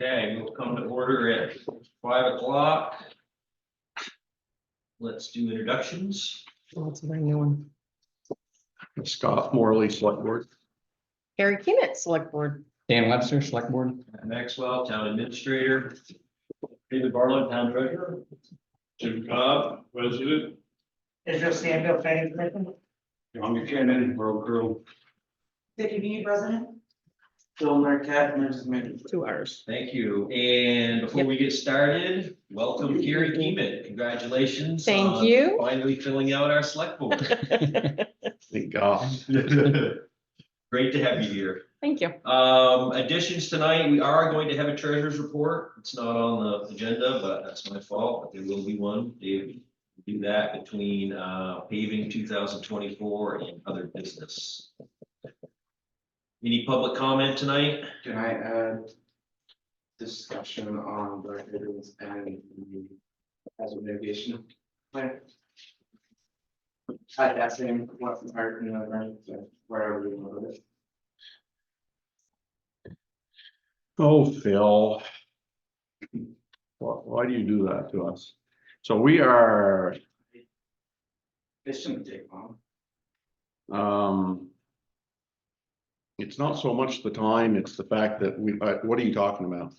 Okay, we'll come to order at 5 o'clock. Let's do introductions. Oh, it's a very new one. Scott Morley, Select Board. Harry Keenan, Select Board. Dan Webster, Select Board. Maxwell, Town Administrator. David Barlow, Town Treasurer. Jim Cobb, President. Israel Stanfield, Planning Commission. John Buchanan, Road Crew. Vicky B, President. Bill Marquette, Emergency Management. 2 hours. Thank you. And before we get started, welcome Carrie Keeman. Congratulations. Thank on you. Finally filling out our select board. Thank God. Great to have you here. Thank you. Additions tonight, we are going to have a treasurer's report. It's not on the agenda, but that's my fault, but there will be one. Dave, do that between paving 2024 and other business. Any public comment tonight? Can I add discussion on the hydrants and the hazard mitigation plan? At that same, what, part, you know, right, wherever you want it. Oh, Phil. Why do you do that to us? So we are, It shouldn't take long. it's not so much the time, it's the fact that what are you talking about?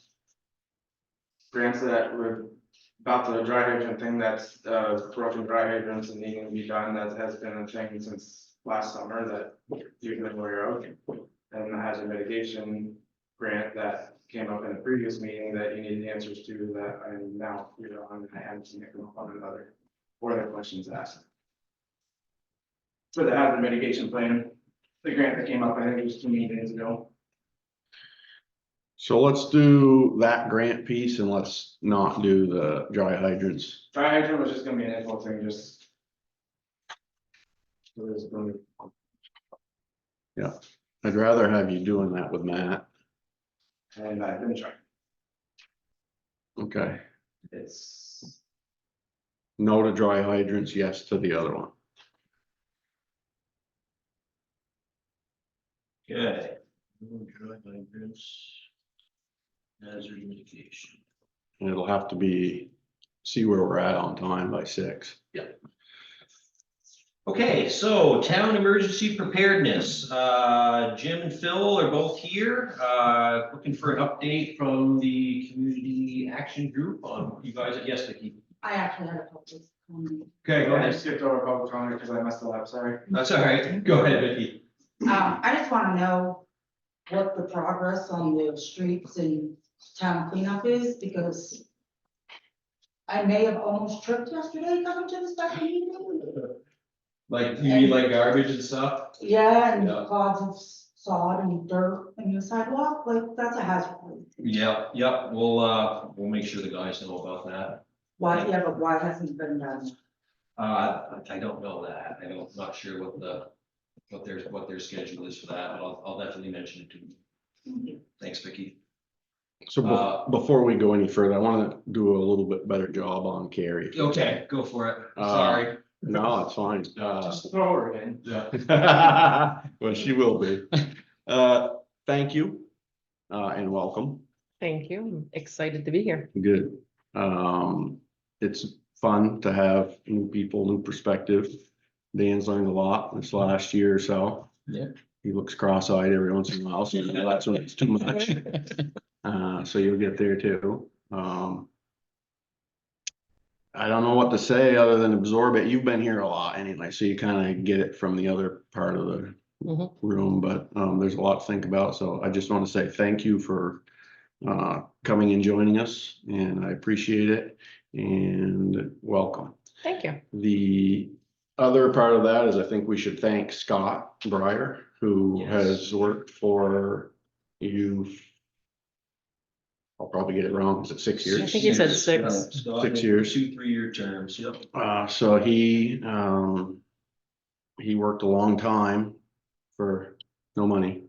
Grants that were about the dry hydrant thing, that's broken dry hydrants and needing to be done, that has been a thing since last summer that you've been aware of. And the hazard mitigation grant that came up in a previous meeting that you need answers to that I'm now, I haven't seen it come up on another, or the questions asked. For the hazard mitigation plan, the grant that came up, I think it was 2 meetings ago. So let's do that grant piece and let's not do the dry hydrants. Dry hydrant was just gonna be an info thing, just. It was gonna be- I'd rather have you doing that with Matt. And I've been trying, Okay, it's, no to dry hydrants, yes to the other one. Okay. Hazard mitigation. And it'll have to be, see where we're at on time by 6. Okay, so town emergency preparedness. Jim and Phil are both here, looking for an update from the community action group on you guys. Yes, Vicki. I actually had a public comment. Okay, go I ahead. skipped over public comment because I messed it up, sorry. That's all right. Go ahead, Vicki. I just want to know what the progress on the streets and town cleanup is, because I may have almost tripped yesterday coming to the special meeting. Like, you mean like garbage and stuff? Yeah, and Yeah. clods of sod and dirt in the sidewalk, like, that's a hazard. Yep, we'll make sure the guys know about that. Why, yeah, but why hasn't it been done? I don't know that. Not sure what their schedule is for that, but I'll definitely mention it to you. Thanks, Vicki. So before we go any further, I want to do a little bit better job on Carrie. Okay, go for it. Sorry. No, it's fine. Just throw her in. Well, she will be. Thank you, and welcome. Thank you. I'm excited to be here. Good. It's fun to have new people, new perspective. Dan's learned a lot this last year or so. Yeah. He looks cross-eyed every once in a while, so that's when it's too much. So you'll get there too. I don't know what to say other than absorb it. You've been here a lot anyway, so you kind of get it from the other part of the Mhm. room, but there's a lot to think about. So I just want to say thank you for coming and joining us, and I appreciate it, and welcome. Thank you. The other part of that is I think we should thank Scott Breyer, who Yes. has worked for you. I'll probably get it wrong. Is it 6 years? I think he said 6. Scott, 6 years. 2 3-year terms. Yep. So he worked a long time for no money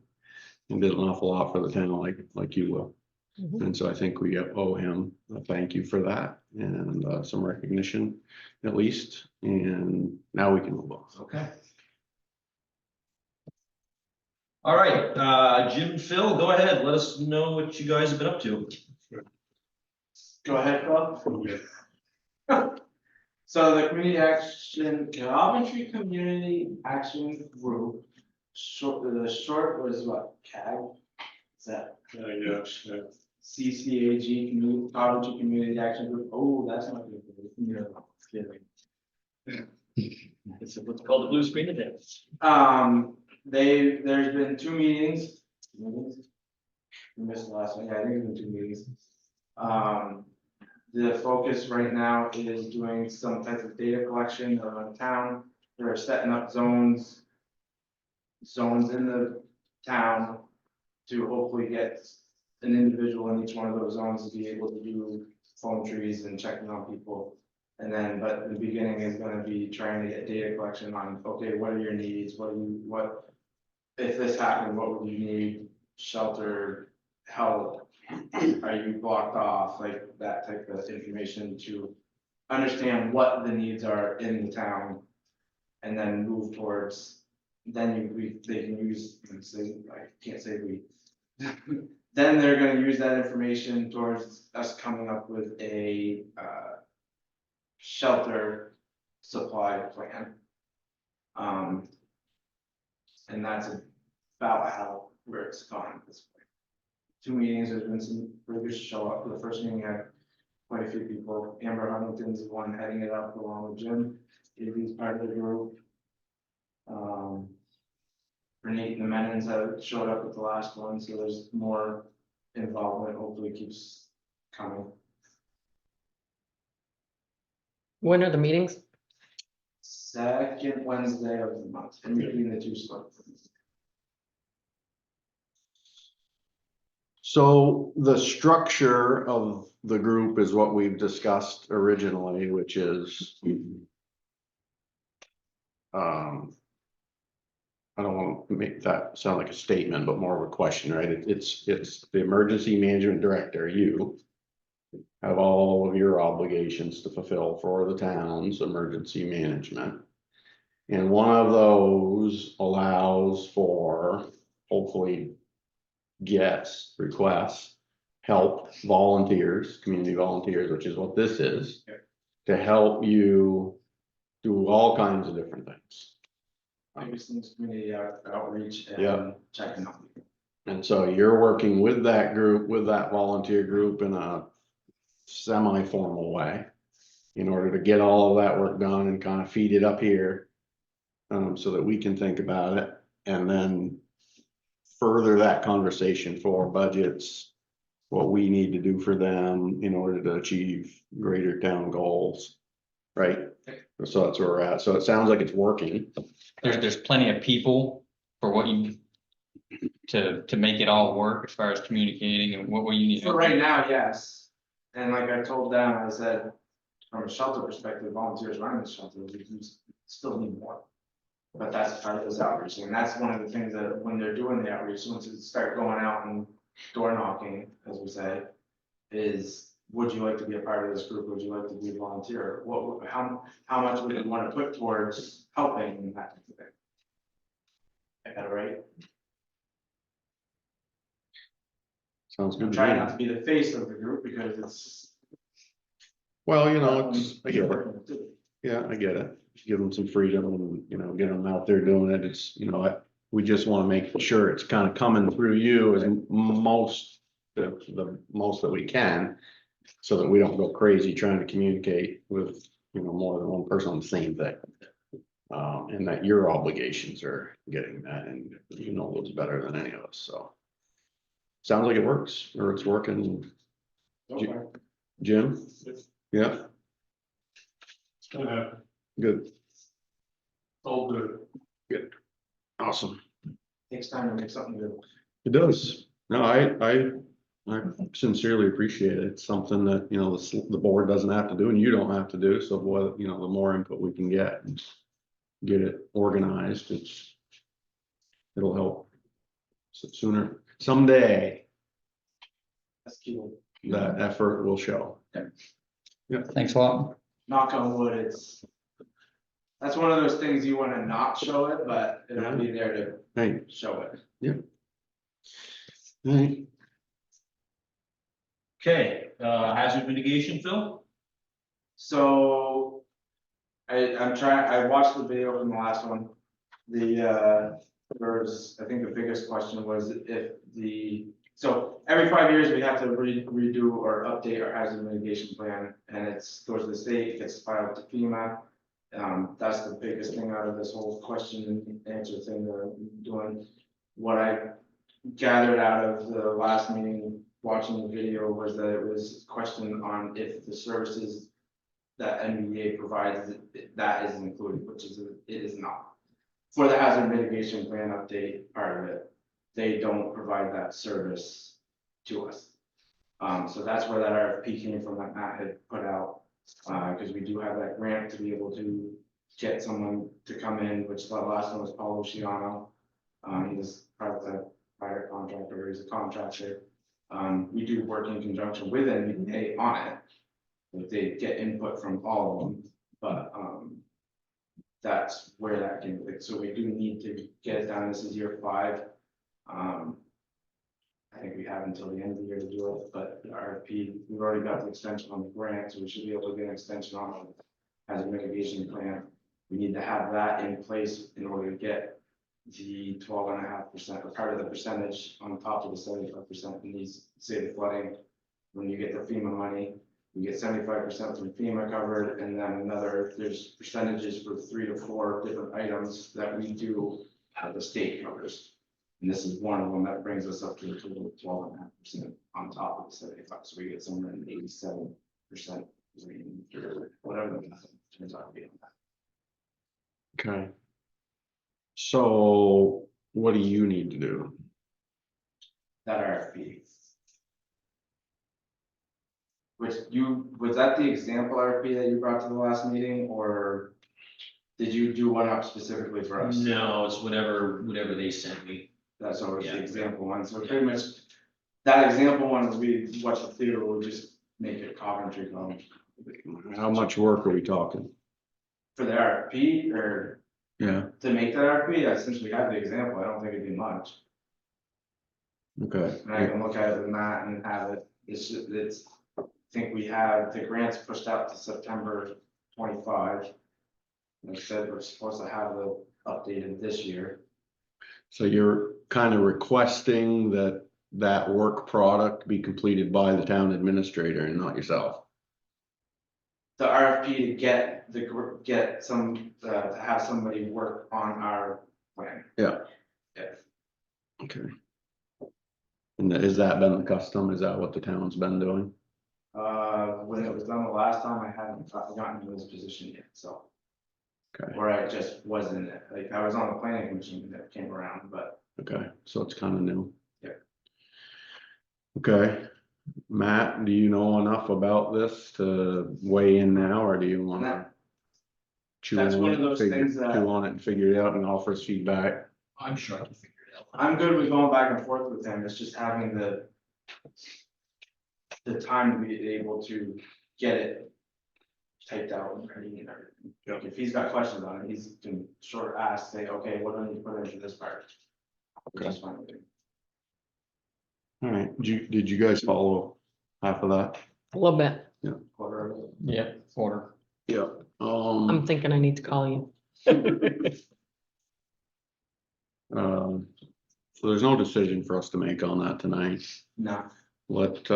and did an awful lot for the town like you will. Mhm. And so I think we owe him a thank you for that and some recognition at least. And now we can move on. Okay. All right, Jim and Phil, go ahead. Let us know what you guys have been up to. Go ahead, Bob. So the Coventry Community Action Group, the short was what, CAG? Is that? Yeah. CCAG, Coventry Community Action Group, oh, that's not good. No, kidding. It's what's called the blue screen today. There's been 2 meetings. We missed the last one, yeah, I think there's been 2 meetings. The focus right now is doing some type of data collection around town. They're setting up zones in the town to hopefully get an individual in each one of those zones to be able to do phone trees and checking on people. And then, but the beginning is gonna be trying to get data collection on, okay, what are your needs? If this happened, what would you need? Shelter, help? Are you blocked off? Like that type of information to understand what the needs are in the town. And then move towards, then they can use, I can't say we. Then they're gonna use that information towards us coming up with a shelter supply plan. And that's about how where it's gone at this point. 2 meetings, there's been some pretty good show up. The first meeting had quite a few people. Amber Huntington's the one heading it up along with Jim. He's part of the group. Renee and the Menons have showed up at the last one, so there's more involvement, hopefully keeps coming. When are the meetings? Second Wednesday of the month, in between the 2 slots. So the structure of the group is what we've discussed originally, which is I don't want to make that sound like a statement, but more of a question, right? It's the emergency management director, you have all of your obligations to fulfill for the town's emergency management. And one of those allows for, hopefully, requests, help, volunteers, community volunteers, which is what this is, to help you do all kinds of different things. Obviously, this community outreach Yeah. and checking on people. And so you're working with that group, with that volunteer group in a semi-formal way in order to get all of that work done and kind of feed it up here so that we can think about it and then further that conversation for budgets, what we need to do for them in order to achieve greater town goals, right? So that's where we're at. So it sounds like it's working. There's plenty of people for what you, to make it all work as far as communicating and what you need. For right now, yes. And like I told them, I said, from a shelter perspective, volunteers running the shelter, we still need more. But that's part of this outreach, and that's one of the things that when they're doing the outreach, once you start going out and door knocking, as we say, is would you like to be a part of this group? Would you like to be a volunteer? How much would you want to put towards helping in that type of thing? I got it right? Sounds good. I'm to trying me. not to be the face of the group because it's. Well, I get it. Yeah, I get it. Give them some freedom and, get them out there doing it. It's, we just want to make sure it's kind of coming through you as most, the most that we can. So that we don't go crazy trying to communicate with, more than one person on the same thing. And that your obligations are getting that and those better than any of us, so. Sounds like it works, or it's working. Okay. Jim? Yeah, good. All good. Awesome. Takes time to make something good. It does. No, I sincerely appreciate it. It's something that, the board doesn't have to do and you don't have to do. So what, the more input we can get it organized, it'll help. So sooner, someday, That's key. that effort will show. Thanks a lot. Knock on wood, that's one of those things you want to not show it, but it'll be there Hey, to show it. right. Okay, hazard mitigation, Phil? So I watched the video from the last one. I think the biggest question was if so every 5 years we have to redo or update our hazard mitigation plan, and goes to the state, it gets filed to FEMA. That's the biggest thing out of this whole question and answer thing that I'm doing. What I gathered out of the last meeting, watching the video, was that it was a question on if the services that NVDA provides, that is included, which is, it is not. For the hazard mitigation plan update part of it, they don't provide that service to us. So that's where that RFP came from that Matt had put out, because we do have that grant to be able to get someone to come in, which the last one was Paul Luciano. He's part of the private contractor, he's a contractor. We do work in conjunction with NVDA on it. Like, they get input from all of them, but that's where that came, like, so we do need to get it done. This is year 5. I think we have until the end of the year to do it, but the RFP, we've already got the extension on the grant, so we should be able to get an extension on it as a mitigation plan. We need to have that in place in order to get the 12.5% or part of the percentage on top of the 75% in these, say, the flooding. When you get the FEMA money, you get 75% from FEMA covered, and then there's percentages for 3 to 4 different items that we do that the state covers. And this is one of them that brings us up to a total of 12.5% on top of the 75, so we get somewhere in the 87% range, or whatever the math turns out to be on that. Okay. So what do you need to do? That RFP. Was that the example RFP that you brought to the last meeting, or did you do one up specifically for us? No, it's whatever they sent me. That's always the Yeah. example one, so pretty much, that example one would be what the theater will just make it Coventry come. How much work are we talking? For the RFP, or Yeah, to make that RFP, since we have the example, I don't think it'd be much. okay. And I can look at it with Matt and have it, I think we have, the grants pushed out to September 25. And said we're supposed to have it updated this year. So you're kind of requesting that work product be completed by the town administrator and not yourself? The RFP to get some, to have somebody work on our plan. Yeah. Yeah. Okay. And has that been the custom? Is that what the town's been doing? When it was done the last time, I hadn't gotten to this position yet, so. Okay, Or I just wasn't, like, I was on the planning commission when that came around, but okay, so it's kind of new. Yeah. Okay, Matt, do you know enough about this to weigh in now, or do you want to Nah. chew That's on one it, of those things that- chew on it and figure it out and offer us feedback? I'm sure I can figure it out. I'm good with going back and forth with him. It's just having the time to be able to get it typed out and ready and everything. Yeah. If he's got questions on it, he's can short ask, say, okay, what do I need to put into this part? Which is fine with me. All right, did you guys follow half of that? A little bit. Quarter of it. Yeah, order. Yeah. I'm thinking I need to call you. So there's no decision for us to make on that tonight. No, Let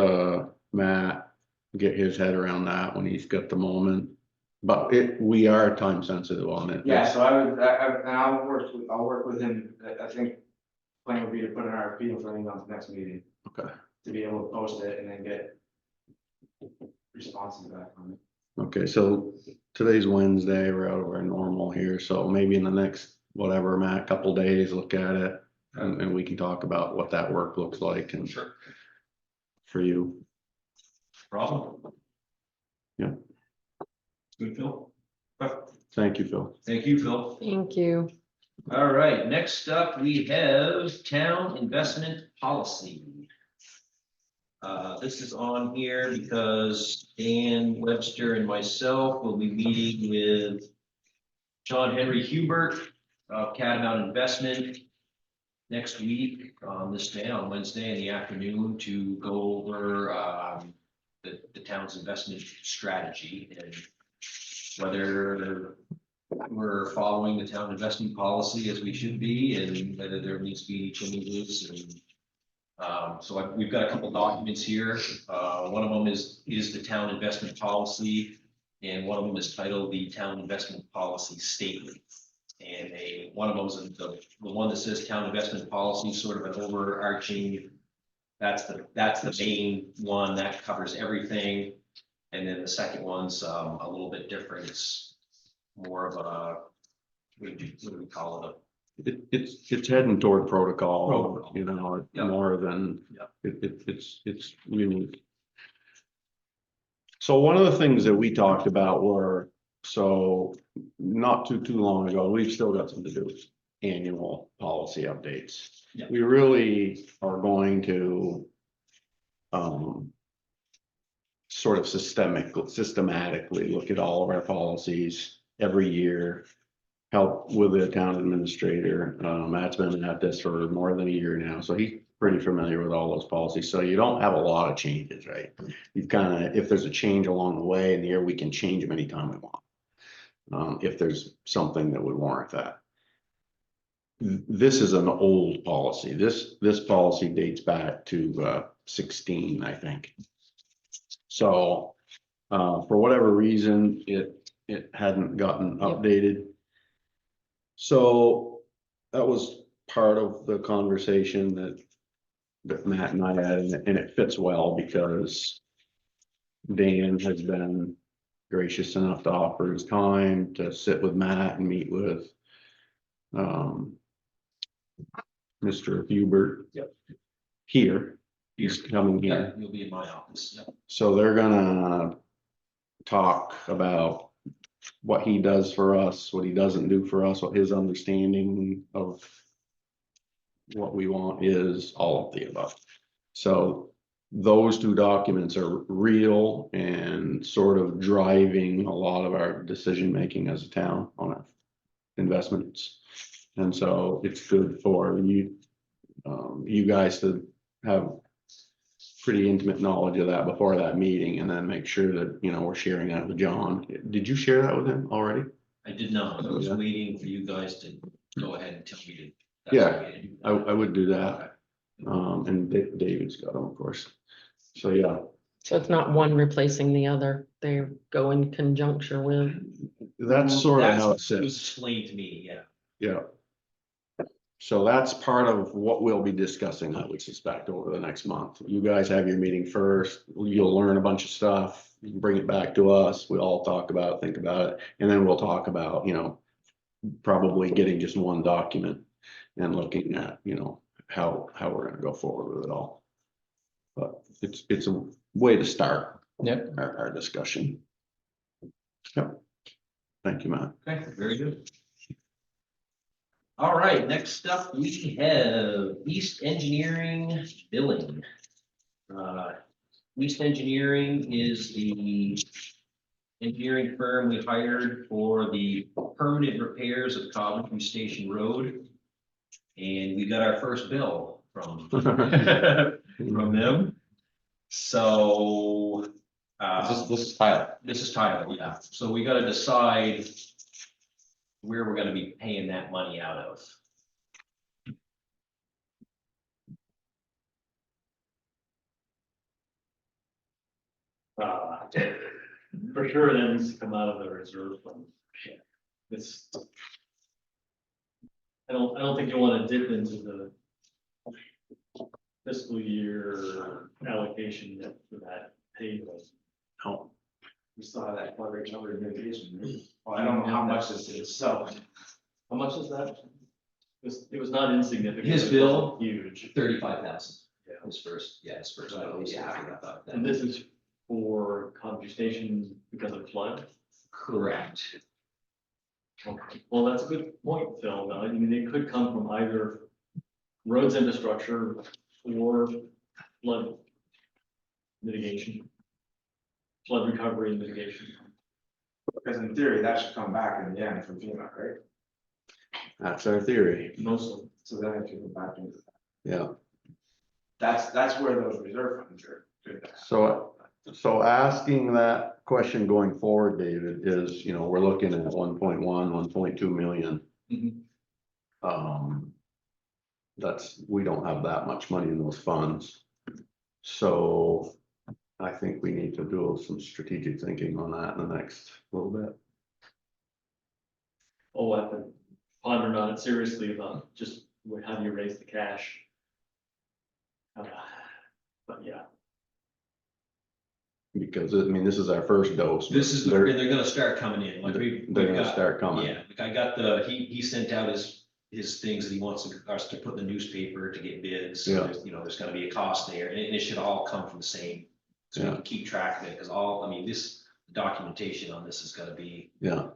Matt get his head around that when he's got the moment. But we are time sensitive on it. yeah, so I'll work with him. I think plan would be to put an RFP in front of you on the next meeting. Okay. To be able to post it and then get responses back on it. Okay, so today's Wednesday, we're out of our normal here, so maybe in the next, whatever, Matt, couple days, look at it. And we can talk about what that work looks like and Sure. for you. Problem? Yeah. Good, Phil. Thank you, Phil. Thank you, Phil. Thank you. All right, next up, we have town investment policy. This is on here because Dan Webster and myself will be meeting with John Henry Hubert of Catamount Investment next week on this day, on Wednesday in the afternoon, to go over the town's investment strategy and whether we're following the town investment policy as we should be and whether there needs to be any changes and we've got a couple documents here. One of them is the town investment policy, and one of them is titled the town investment policy statement. And one of them is the one that says town investment policy, sort of an overarching. That's the main one that covers everything. And then the second one's a little bit different. It's more of a what do we call it? It's heading toward protocol, Protocol. you know, Yeah. more than, Yeah. it's unique. So one of the things that we talked about were, so not too long ago, we've still got some to do, annual policy updates. Yeah. We really are going to sort of systematically look at all of our policies every year. Help with the town administrator. Matt's been at this for more than a year now, so he's pretty familiar with all those policies. So you don't have a lot of changes, right? You've kind of, if there's a change along the way in the year, we can change them anytime we want. If there's something that would warrant that. This is an old policy. This policy dates back to 16, I think. So for whatever reason, it hadn't gotten updated. So that was part of the conversation that Matt and I had, and it fits well because Dan has been gracious enough to offer his time to sit with Matt and meet with Mr. Hubert. Yep. Here, he's coming Yeah, here. you'll be in my office. Yeah. So they're gonna talk about what he does for us, what he doesn't do for us, what his understanding of what we want is, all of the above. So those two documents are real and sort of driving a lot of our decision-making as a town on our investments. And so it's good for you, you guys to have pretty intimate knowledge of that before that meeting, and then make sure that, you know, we're sharing that with John. Did you share that with him already? I did not. I was Yeah. waiting for you guys to go ahead and tell me to. Yeah, I would do that. And David's got them, of course. So, yeah, So it's not one replacing the other. They go in conjunction with. that's sort of how it It was sits. explained to me, yeah. Yeah. So that's part of what we'll be discussing, I would suspect, over the next month. You guys have your meeting first, you'll learn a bunch of stuff, you can bring it back to us, we'll all talk about it, think about it, and then we'll talk about, you know, probably getting just one document and looking at, you know, how we're gonna go forward with it all. But it's a way to start. Yep. Our discussion. Yep. Thank you, Matt. Okay, very good. All right, next up, we have East Engineering Billing. East Engineering is the engineering firm we hired for the permanent repairs of Coventry Station Road. And we got our first bill from them. So This is Tyler. this is Tyler, yeah. So we gotta decide where we're gonna be paying that money out of. For sure, that needs to come out of the reserve fund. It's. I don't think you wanna dip into the fiscal year allocation yet for that payroll. Oh, We still have that coverage under mitigation. Well, I don't know how much this is, so. How much is that? It was not insignificant. His it wasn't bill? Huge. 35,000. Yeah. His first, yeah, his first. Right, bill was yeah. 35,000. And this is for Coventry Station because of flood. Correct. Okay. Well, that's a good point, Phil. I mean, it could come from either roads infrastructure or flood mitigation. Flood recovery and mitigation. Because in theory, that should come back in the end from FEMA, right? that's our theory. Mostly. So then it should go back into that. Yeah. That's where those reserve funds are. Good to have. So So asking that question going forward, David, is, you know, we're looking at 1.1, 1.2 million. Mhm. That's, we don't have that much money in those funds. So I think we need to do some strategic thinking on that in the next little bit. Oh, I've been pondering on it seriously about just how do you raise the cash? But yeah, Because, I mean, this is our first dose. This is, They're- and they're gonna start coming in, like They're we've gonna got, start coming. yeah, like I got he sent out his things that he wants us to put in the newspaper to get bids. So Yeah. there's, you know, there's gonna be a cost there, and it should all come from the same. So we Yeah. can keep track of it, because all, I mean, this documentation on this is gonna be Yeah,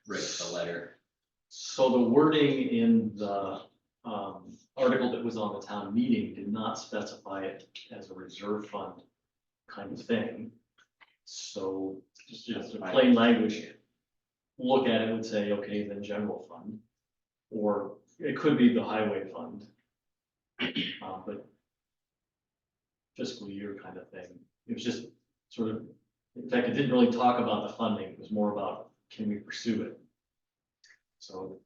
right to the letter. so the wording in the article that was on the town meeting did not specify it as a reserve fund kind of thing. So just in plain language, look at it and say, okay, then general fund. Or it could be the highway fund. But fiscal year kind of thing. It was just sort of, in fact, it didn't really talk about the funding. It was more about, can we pursue it? So,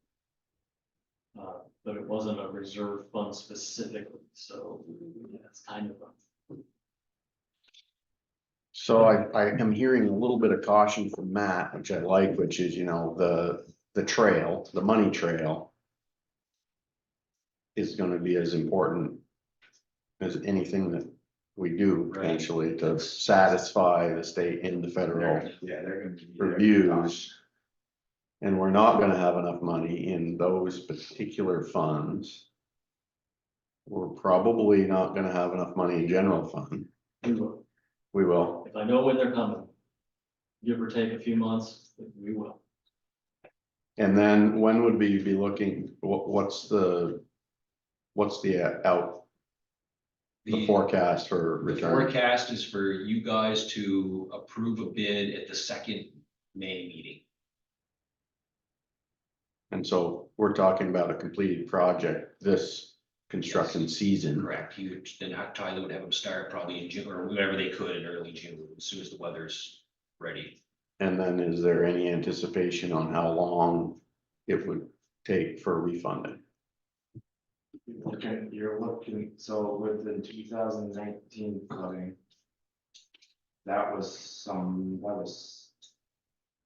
but it wasn't a reserve fund specifically, so it's kind of a. so I am hearing a little bit of caution from Matt, which I like, which is, you know, the trail, the money trail. Is gonna be as important as anything that we do Right. potentially to satisfy the state and the federal Yeah, they're gonna be. reviews. And we're not gonna have enough money in those particular funds. We're probably not gonna have enough money in general fund. We will. We will. If I know when they're coming, give or take a few months, we will. And then when would we be looking, what's the the forecast for The return? forecast is for you guys to approve a bid at the second May meeting. And so we're talking about a completed project this construction season. Correct, he would, then Tyler would have them start probably in June, or whenever they could in early June, as soon as the weather's ready. And then is there any anticipation on how long it would take for refunding? You're looking, so with the 2019 flooding. That was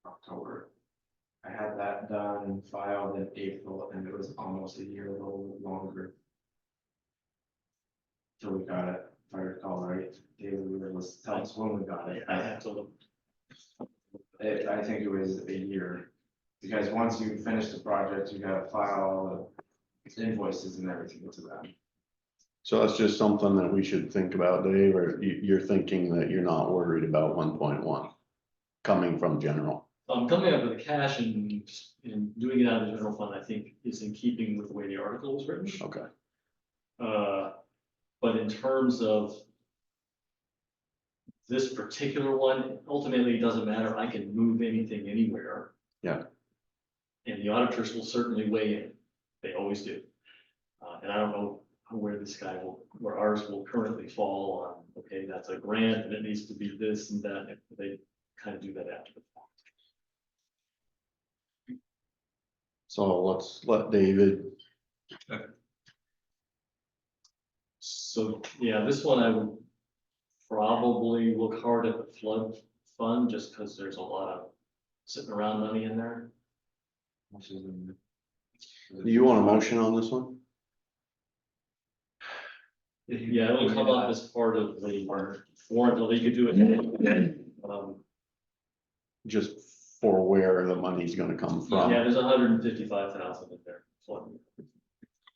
October. I had that done, filed in April, and it was almost a year, a little longer. Till we got it, if I recall right, David was telling us when we got it. I have to look. I think it was a year, because once you finish the project, you gotta file all the invoices and everything to them. So that's just something that we should think about, Dave, or you're thinking that you're not worried about 1.1 coming from general? Coming up with the cash and doing it out of the general fund, I think is in keeping with the way the article was written. Okay, But in terms of this particular one, ultimately, it doesn't matter. I can move anything anywhere. Yeah. And the auditors will certainly weigh in. They always do. And I don't know where where ours will currently fall on, okay, that's a grant and it needs to be this and that. They kind of do that after the fact. so let's let David, So, yeah, this one I would probably look hard at the flood fund, just because there's a lot of sitting around money in there. do you want a motion on this one? Yeah, it'll come up as part of the warrant, although you could do it. Just for where the money's gonna come from? Yeah, there's 155,000 in there. flood.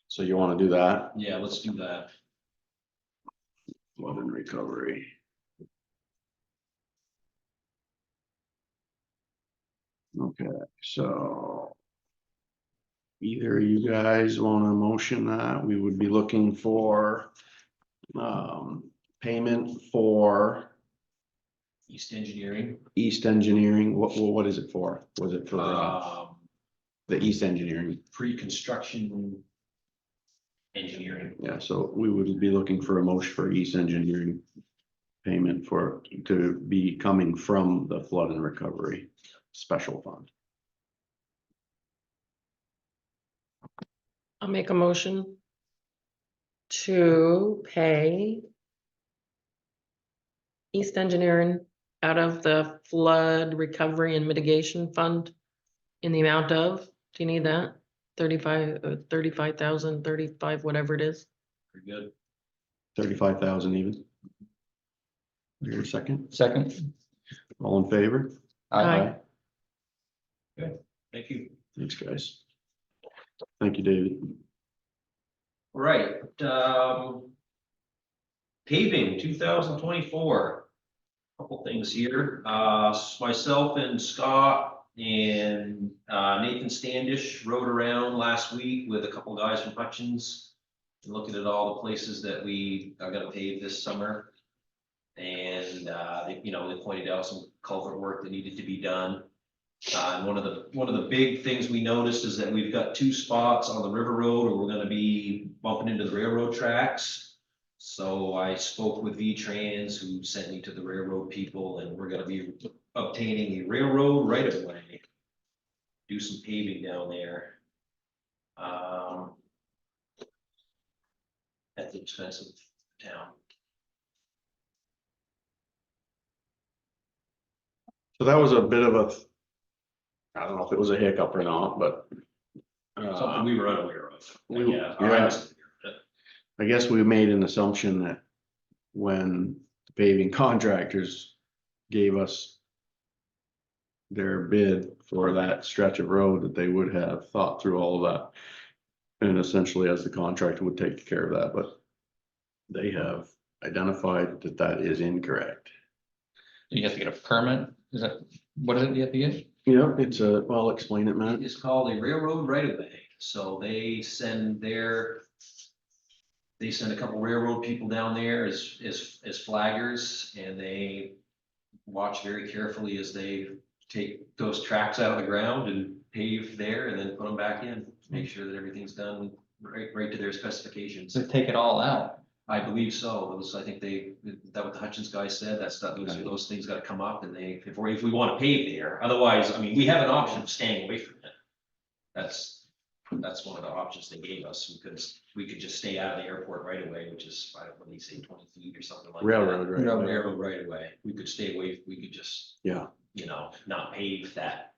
So you wanna do that? Yeah, let's do that. Flood and recovery. Okay, so. Either you guys wanna motion that, we would be looking for. Payment for East Engineering. East Engineering, what is it for? Was it for Um, the East Engineering? pre-construction engineering. Yeah, so we would be looking for a motion for East Engineering payment to be coming from the flood and recovery special fund. I'll make a motion to pay East Engineering out of the flood recovery and mitigation fund in the amount of, do you need that? 35,000, 35, whatever it is. Pretty good. 35,000 even. Your second, Second. all in favor? Aye. Thank you. Thanks, guys. Thank you, David. All right, paving 2024. Couple things here. Myself and Scott and Nathan Standish rode around last week with a couple guys from Hutchins, looking at all the places that we are gonna pave this summer. And they pointed out some culvert work that needed to be done. And one of the big things we noticed is that we've got 2 spots on the river road where we're gonna be bumping into the railroad tracks. So I spoke with V-Trans, who sent me to the railroad people, and we're gonna be obtaining a railroad right of way. Do some paving down there. At the expense of the town. So that was a bit of a, I don't know if it was a hiccup or not, but. Something we were unaware of. we- Yeah. yeah. I guess we made an assumption that when the paving contractors gave us their bid for that stretch of road, that they would have thought through all of that. And essentially, as the contractor would take care of that, but they have identified that that is incorrect. You have to get a permit, is that, what is it you have to get? Yeah, it's a, well, explain it, man. It's called a railroad right of way. So they send a couple railroad people down there as flaggers, and they watch very carefully as they take those tracks out of the ground and pave there and then put them back in. Make sure that everything's done right to their specifications. So take it all out. I believe so. I think that what the Hutchins guy said, those things gotta come up, and if we wanna pave there, otherwise, I mean, we have an option of staying away from it. That's one of the options they gave us, because we could just stay out of the airport right away, which is, I don't know, what do you say, 20 feet or something like that. Railroad, right? Railroad right away. We could stay away, we could just, Yeah, not pave that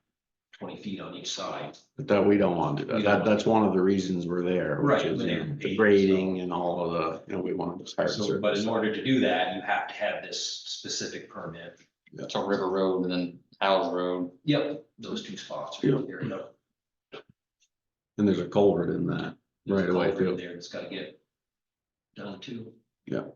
20 feet on each side. but that we don't want to do We that. don't. That's one of the reasons we're there, which Right, is we you know, have the paved, grading and all of the, we want to hard So, but in surface. order to do that, you have to have this specific permit. So River Road and then Howell Road. Yep, those 2 spots are Yep. here, yep. And there's a culvert in that right away Culvert too. there, it's gotta get done too. All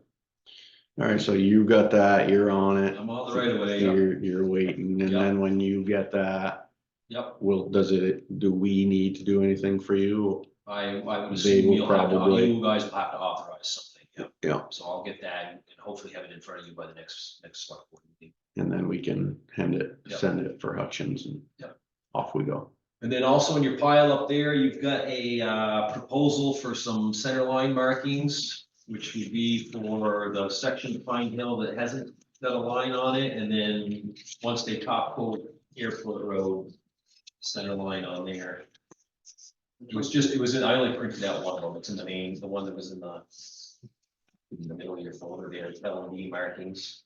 right, so you got that, you're on it. I'm on the right away, yep. You're waiting, and Yep. then when you get that, Yep, do we need to do anything for you? I would They assume will you'll have to, probably- you guys will have to authorize something, yep. Yeah, So I'll get that and hopefully have it in front of you by the next select board meeting. and then we can Yep. send it for Hutchins and Yep. off we go. And then also in your pile up there, you've got a proposal for some center line markings, which would be for the section of Pine Hill that hasn't got a line on it, and then once they top coat Airport Road, center line on there. I only printed out one of them, it's in the one that was in the middle of your folder there, L&D markings.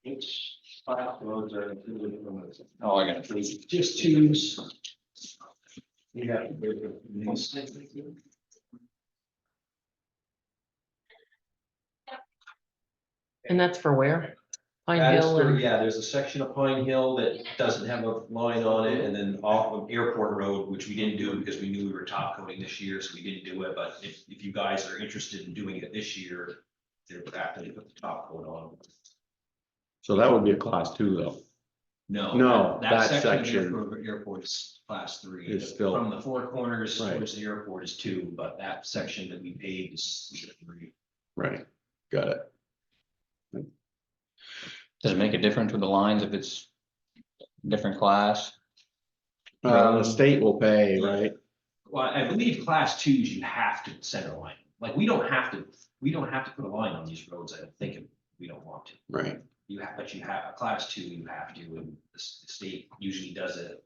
Which file roads are included from this? Oh, I got it. Just choose. Yeah. And that's for where? Pine That is Hill for- and, Yeah, there's a section of Pine Hill that doesn't have a line on it, and then off of Airport Road, which we didn't do because we knew we were top coating this year, so we didn't do it, but if you guys are interested in doing it this year, they're practically put the top coat on. So that would be a class 2 though. No, that That section section of Airport is class 3. is still- From the 4 corners Right. towards the airport is 2, but that section that we paved is 3. Right, got it. Does it make a difference with the lines if it's different class? The state will pay, right? Well, I believe class 2s, you have to center line. Like, we don't have to put a line on these roads, I don't think, we don't want to. Right. You have, but you have a class 2, you have to, and the state usually does it.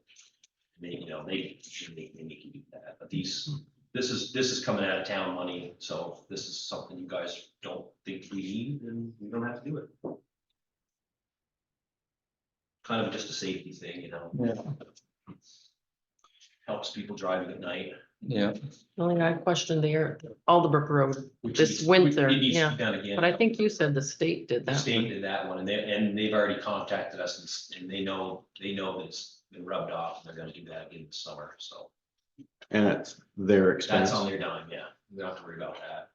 They, you know, they make you do that, but this is coming out of town money, so if this is something you guys don't think we need, then we don't have to do it. Kind of just a safety thing, you know. Yeah. Helps people driving at night. Yeah, Only I questioned the Alderbrook Road which this needs- winter, it needs to yeah, be done again. but I think you said the state did The that state one. did that one, and they've already contacted us, and they know that it's been rubbed off, and they're gonna do that again this summer, so. And it's their expense. That's on their dime, yeah, we don't have to worry about that.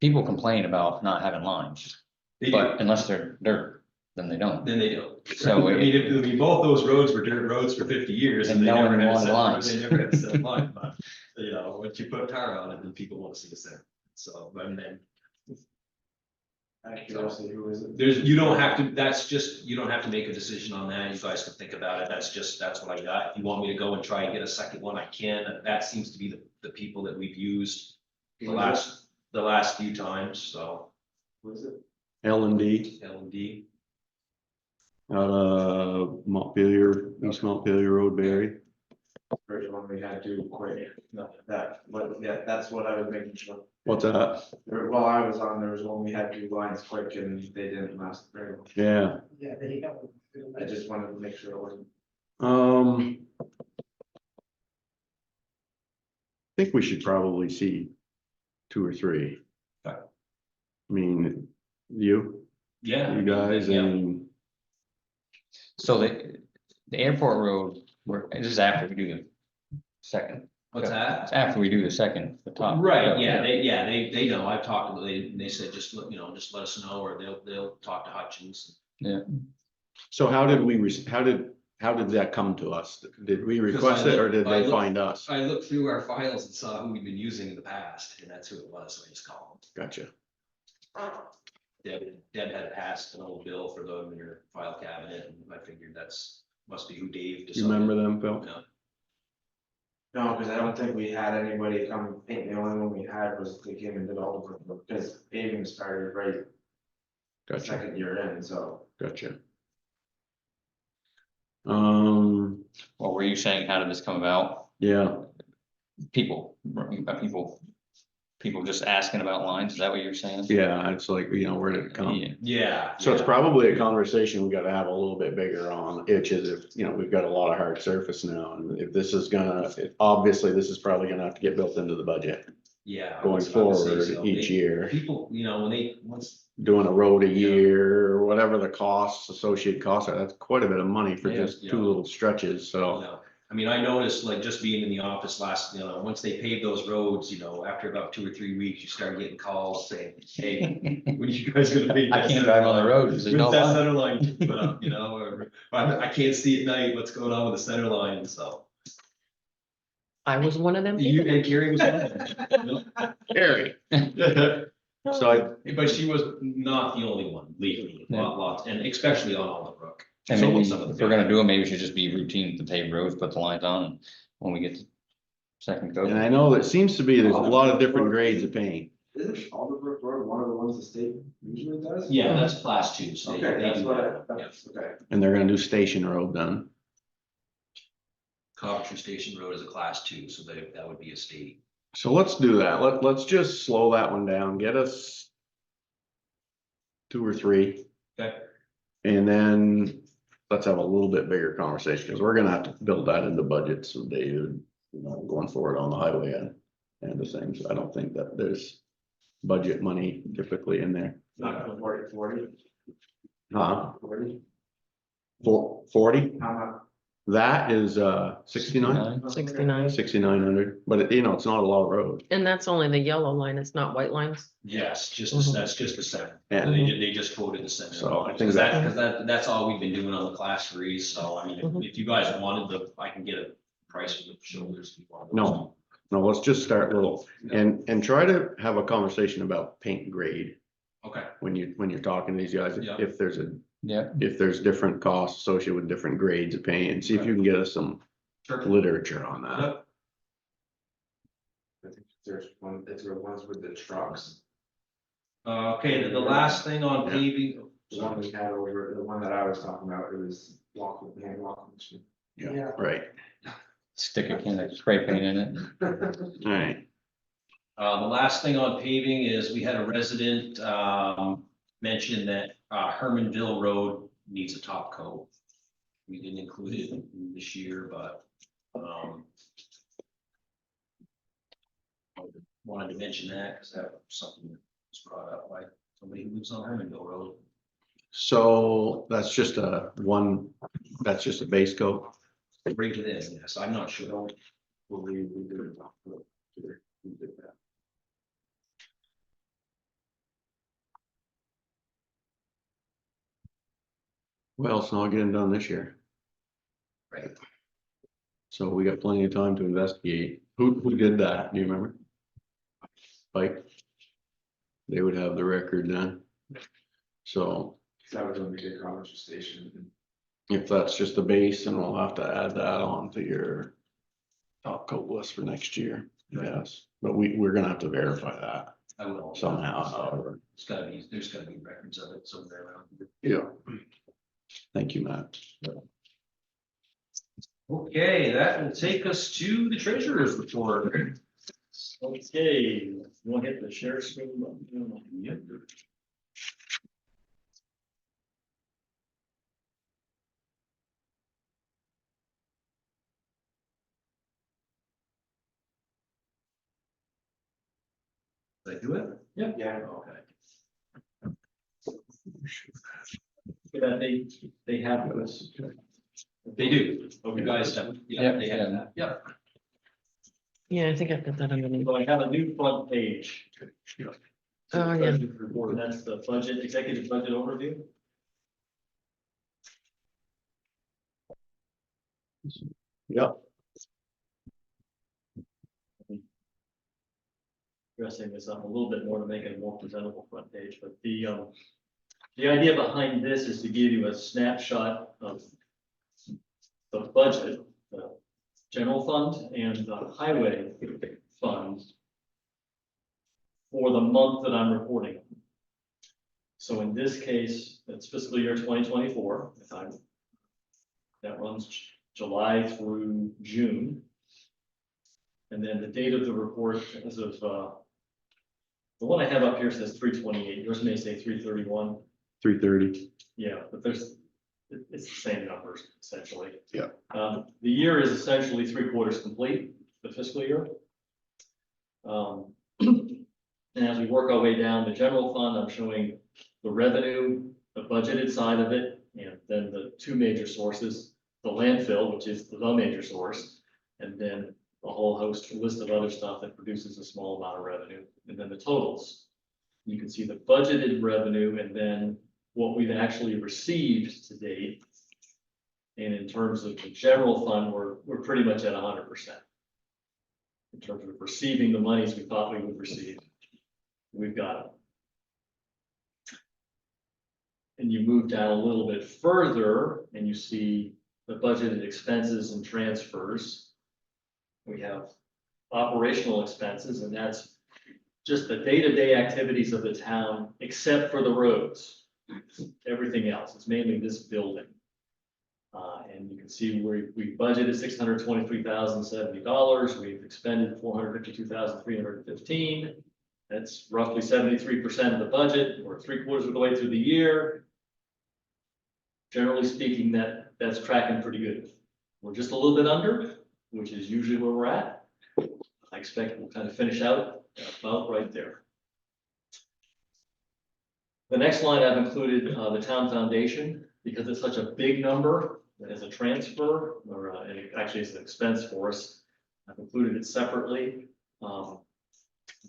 people complain about not having lines, They do, but unless they're dirt, then they don't. then they do. So I mean, both those roads were dirt roads for 50 years, and And they no never one had a wanted set, lines. they never had a set line, but, you know, once you put a tire on it, then people wanna see a center, so, and then. Actually, who is it? You don't have to, you don't have to make a decision on that, you guys can think about it, that's what I got. If you want me to go and try and get a second one, I can, that seems to be the people that we've used the last few times, so. Who is it? L&D L&D, out of Montpelier, East Montpelier Road, Barry. First one we had to quit, that's what I was making sure. What's that? While I was on, there was one we had to do lines quick and they didn't last very long. Yeah. I just wanted to make sure it wasn't. I think we should probably see 2 or 3. Okay. I mean, you yeah. guys, yeah. and So the airport road, this is after we do the second. What's that? It's after we do the second, the top. Right, they know, I've talked to them, they said, just let us know, or they'll talk to Hutchins. so how did that come to us? Did we request it or did they find us? I looked through our files and saw who we've been using in the past, and that's who it was, so I just called Gotcha. them. Deb had passed an old bill for them in your file cabinet, and I figured must be who Dave. You remember them, Phil? No. No, because I don't think we had anybody come paint, the only one we had was they came and did all of it, because paving started right Gotcha, second year in, so. gotcha. What were you saying? How did this come about? Yeah, People just asking about lines, is that what you're saying? yeah, it's like, where did it come? Yeah. Yeah. So it's yeah. probably a conversation we gotta have a little bit bigger on itches if, we've got a lot of hard surface now, and if this is obviously, this is probably gonna have to get built into the budget Yeah. I going would say forward so. each year. People, once. Doing a road a year or whatever the costs, associated costs are, that's quite a bit of money for Yeah, just yeah. 2 little stretches, so. No, I mean, I noticed like just being in the office once they paved those roads, after about 2 or 3 weeks, you start getting calls saying, hey, when are you guys gonna pave? I that can't center drive on the line? road because there's no When's that line. center line put up, or I can't see at night what's going on with the center line, so. I was one of them. You and Carrie was one of Harry. them. So But she was not the only one, believe me, lots, and especially on Alderbrook. And So maybe some of the if we're gonna big- do it, maybe it should just be routine to pave roads, put the lines on, and when we get to second and coat. I know that seems to be, there's a lot of different grades of paint. Isn't Alderbrook Road one of the ones the state usually does? Yeah, that's class 2, so Okay, they that's do what that. I, Yeah. that's, okay. And they're gonna do Station Road then. Coventry Station Road is a class 2, so that would be a state. So let's do that. Let's just slow that one down, get us 2 or 3. Okay. And then let's have a little bit bigger conversation, because we're gonna have to build that into budgets of David, going forward on the highway and the things. I don't think that there's budget money typically in there. Not the 40. Huh? 40. 40? How much? That is 69, 69, 6,900, but it's not a lot of road. and that's only the yellow line, it's not white lines. Yes, Mhm. that's just the center. And They just quoted the center. So I think Because that's all we've been doing on the class 3s, so I mean, Mhm. if you guys wanted I can get a price for the shoulders. If you want. No. let's just start little and try to have a conversation about paint grade Okay, when you're talking to these guys. Yeah. If there's Yeah, different costs associated with different grades of paint, and see if you can get us some sure. literature on that. Yep. I think there's one, it's the ones with the trucks. Okay, the last thing on Yeah. paving, The one we had over, the one that I was talking about, it was hand walking machine. Yeah, right, Stick a can of spray paint in it. all right. the last thing on paving is we had a resident, mention that, Hermanville Road needs a top coat. We didn't include it this year, but, wanted to mention that because that was something that was brought up by somebody who lives on Hermanville Road. So that's just that's just a base coat. Bring it in, yes, I'm not sure. We did it. We did that. Well, it's not getting done this year. Right. So we got plenty of time to investigate. Who did that? Do you remember? Like, they would have the record then. So That was when we did College Station. if that's just the base, then we'll have to add that on to your top coat list for next year. Yes, but we're gonna have to verify that I will. somehow, however. There's gotta be records of it somewhere around here. Yeah. Thank you, Matt. Okay, that will take us to the treasurer's report. Okay, we'll hit the share screen button. Yep. Did I do it? Yeah. Okay. That they have this. They do. Okay. You guys have, yeah, Yep, they yeah. have that. Yep. Yeah, I think I've got that underneath. So I have a new front page. Oh, yeah. Treasurer's report, and that's the budget, executive budget overview. Yeah. Dressing this up a little bit more to make it a more presentable front page, but the idea behind this is to give you a snapshot of the budget, the general fund and the highway fund for the month that I'm reporting. So in this case, it's fiscal year 2024, that runs July through June. And then the date of the report as of, the one I have up here says 3/28, yours may say 3/31. 3:30. Yeah, but it's the same numbers essentially. Yeah. The year is essentially 3/4 complete, the fiscal year. And as we work our way down the general fund, I'm showing the revenue, the budgeted side of it, and then the two major sources, the landfill, which is the major source, and then a whole list of other stuff that produces a small amount of revenue, and then the totals. You can see the budgeted revenue and then what we've actually received to date. And in terms of the general fund, we're pretty much at 100%. In terms of receiving the monies we thought we would receive, we've got it. And you move down a little bit further and you see the budgeted expenses and transfers. We have operational expenses, and that's just the day-to-day activities of the town, except for the roads. Everything else, it's mainly this building. And you can see we budgeted $623,070. We've expended $452,315. That's roughly 73% of the budget. We're 3/4 of the way through the year. Generally speaking, that's tracking pretty good. We're just a little bit under, which is usually where we're at. I expect we'll kind of finish out about right there. The next line I've included the town foundation because it's such a big number as a transfer and it actually is an expense for us. I've included it separately.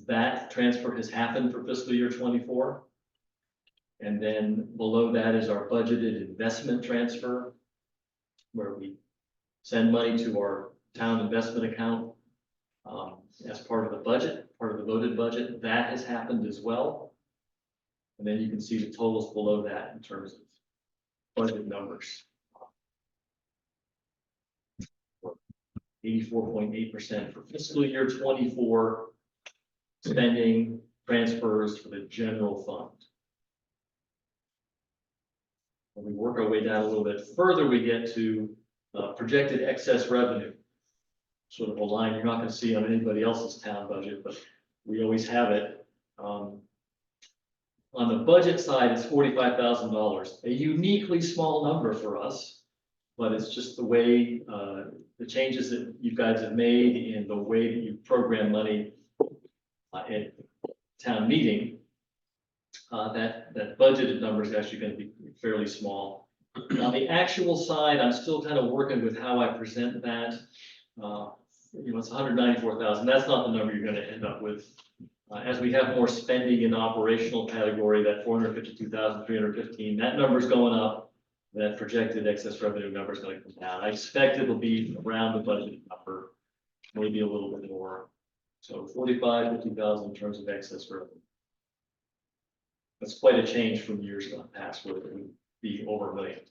That transfer has happened for fiscal year 24. And then below that is our budgeted investment transfer, where we send money to our town investment account as part of the budget, part of the voted budget. That has happened as well. And then you can see the totals below that in terms of budget numbers. 84.8% for fiscal year 24 spending, transfers for the general fund. When we work our way down a little bit further, we get to projected excess revenue. Sort of a line you're not gonna see on anybody else's town budget, but we always have it. On the budget side, it's $45,000, a uniquely small number for us. But it's just the way, the changes that you guys have made and the way that you program money at town meeting. That budgeted number is actually gonna be fairly small. On the actual side, I'm still kind of working with how I present that. It's 194,000, that's not the number you're gonna end up with. As we have more spending in the operational category, that 452,315, that number's going up. That projected excess revenue number is going to come down. I expect it'll be around the budget number, maybe a little bit more. So 50,000 in terms of excess revenue. That's quite a change from years past where it would be over $1 million.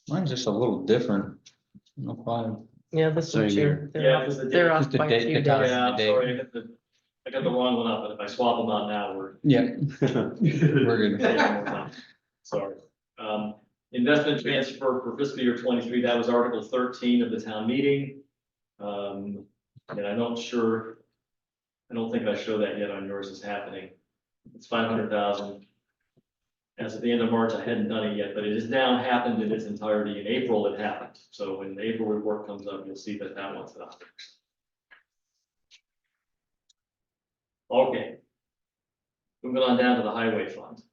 Mine's just a little different. No problem. Yeah, this Same one's here. here. Yeah, it's the They're date. off Just the by date, a few the time. days. Yeah, I'm Dave. sorry, I got the wrong one up, but if I swap them out now, we're. Yeah, we're good. Sorry. Investment transfer for fiscal year 23, that was Article 13 of the town meeting. And I don't think I show that yet on yours is happening. It's 500,000. As at the end of March, I hadn't done it yet, but it has now happened in its entirety. In April, it happened. So when the April report comes up, you'll see that one's at 100%. Okay. Moving on down to the highway fund.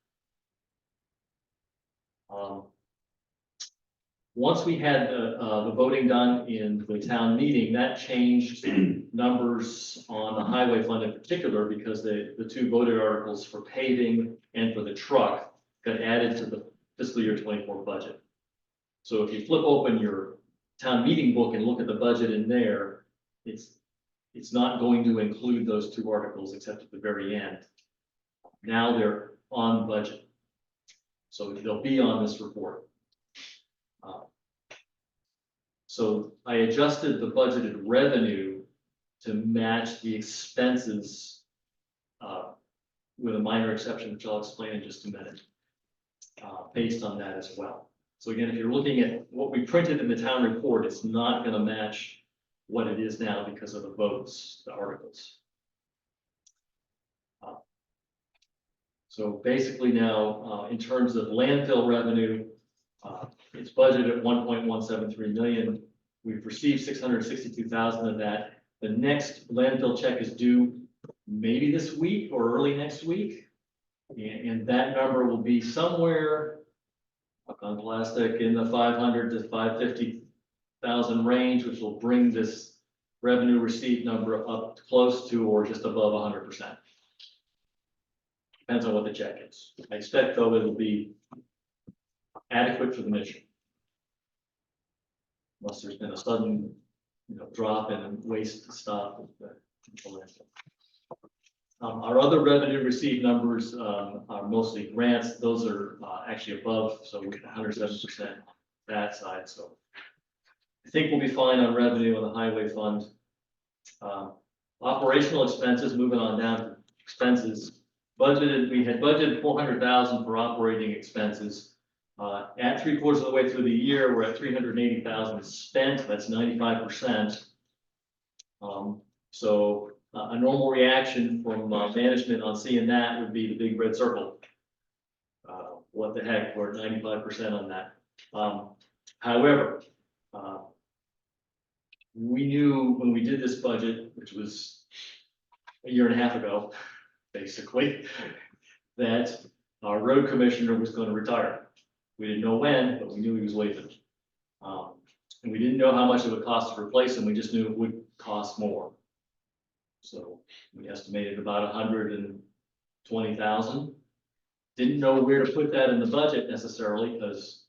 Once we had the voting done in the town meeting, that changed numbers on the highway fund in particular, because the two voted articles for paving and for the truck got added to the fiscal year 24 budget. So if you flip open your town meeting book and look at the budget in there, it's not going to include those two articles except at the very end. Now they're on budget. So they'll be on this report. So I adjusted the budgeted revenue to match the expenses with a minor exception, which I'll explain in just a minute, based on that as well. So again, if you're looking at what we printed in the town report, it's not going to match what it is now because of the votes, the articles. So basically now, in terms of landfill revenue, it's budgeted at 1.173 million. We've received 662,000 of that. The next landfill check is due maybe this week or early next week. And that number will be somewhere on plastic in the 500 to 550,000 range, which will bring this revenue receipt number up close to or just above 100%. Depends on what the check is. I expect though it'll be adequate for the mission. Unless there's been a sudden, drop in waste stuff. Our other revenue received numbers are mostly grants. Those are actually above, so we're 107% that side. So I think we'll be fine on revenue on the highway fund. Operational expenses, moving on down to expenses. We had budgeted 400,000 for operating expenses. At 3/4 of the way through the year, we're at 380,000 spent. That's 95%. So a normal reaction from management on seeing that would be the big red circle. What the heck, we're at 95% on that. However, we knew when we did this budget, which was a year and a half ago, basically, that our road commissioner was going to retire. We didn't know when, but we knew he was leaving. And we didn't know how much it would cost to replace him. We just knew it would cost more. So we estimated about 120,000. Didn't know where to put that in the budget necessarily, because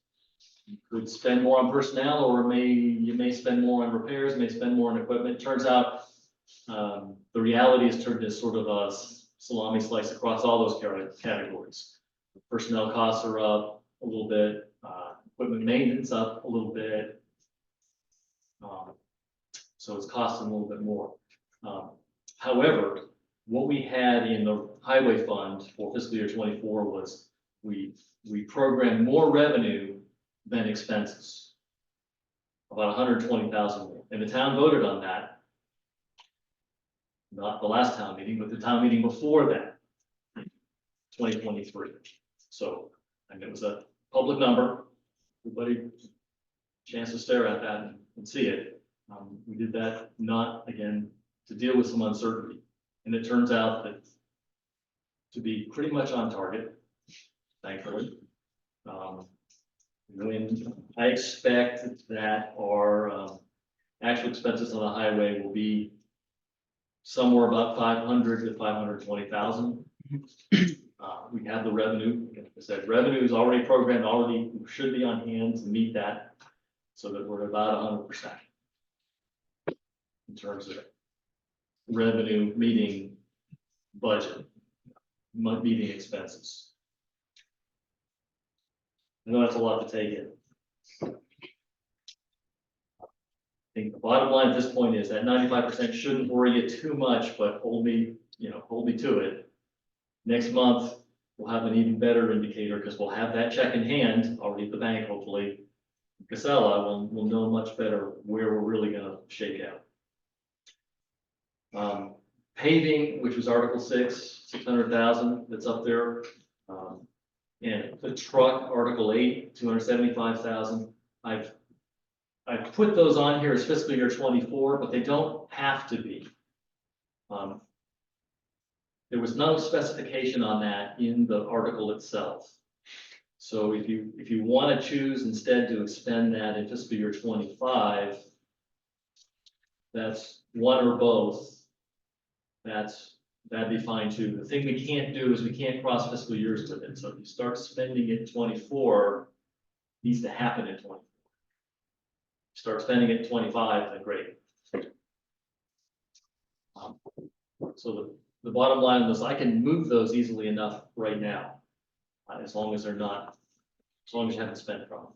you could spend more on personnel, or you may spend more on repairs, may spend more on equipment. Turns out the reality is turned into sort of a salami slice across all those categories. Personnel costs are up a little bit, equipment maintenance up a little bit. So it's costing a little bit more. However, what we had in the highway fund for fiscal year 24 was we programmed more revenue than expenses. About 120,000 more, and the town voted on that. Not the last town meeting, but the town meeting before that, 2023. So, and it was a public number, everybody chance to stare at that and see it. We did that not, again, to deal with some uncertainty. And it turns out that to be pretty much on target, thankfully. When I expect that our actual expenses on the highway will be somewhere about 500 to 520,000. We have the revenue, like I said, revenue is already programmed, already should be on hand to meet that, so that we're about 100% in terms of revenue meeting budget, meeting expenses. I know that's a lot to take in. I think the bottom line at this point is that 95% shouldn't worry you too much, but hold me to it. Next month, we'll have an even better indicator because we'll have that check in hand already at the bank, hopefully. Casella will know much better where we're really gonna shake out. Paving, which was Article 6, 600,000, that's up there. And the truck, Article 8, 275,000. I've put those on here as fiscal year 24, but they don't have to be. There was no specification on that in the article itself. So if you want to choose instead to expend that in fiscal year 25, that's one or both. That'd be fine too. The thing we can't do is we can't cross fiscal years with it. So if you start spending it in 24, it needs to happen in 24. Start spending it in 25, then great. So the bottom line is I can move those easily enough right now, as long as you haven't spent from them.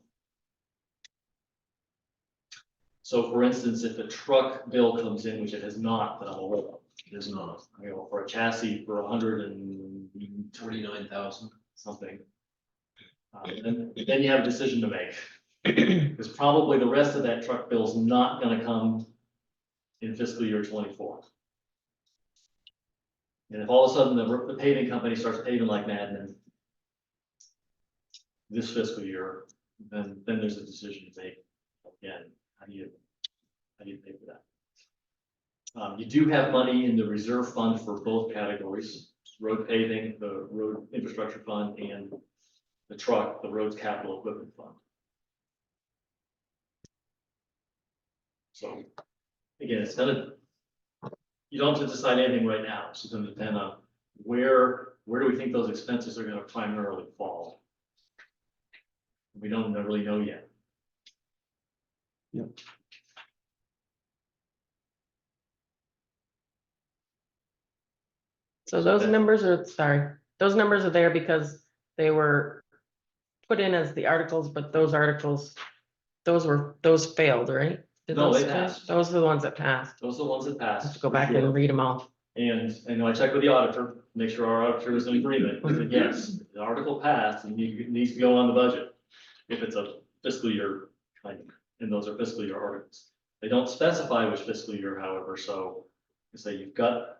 So for instance, if the truck bill comes in, which it has not, but I'm aware of, It is not. for a chassis for 29,000. something. Then you have a decision to make. Because probably the rest of that truck bill is not gonna come in fiscal year 24. And if all of a sudden the paving company starts paving like madmen this fiscal year, then there's a decision to make. Again, how do you pay for that? You do have money in the reserve fund for both categories, road paving, the road infrastructure fund, and the roads capital equipment fund. So again, you don't have to decide anything right now. It's going to depend on where do we think those expenses are going to primarily fall. We don't really know yet. Yep. So those numbers are there because they were put in as the articles, but those articles, those failed, right? Did No, those they fail? passed. Those are the ones that passed. Those are the ones that Let's passed. go for back sure. and read them all. And I know I checked with the auditor, make sure our auditor is in agreement. He said, yes, the article passed and it needs to go on the budget. If it's a fiscal year kind, and those are fiscal year articles. They don't specify which fiscal year, however, so you say you've got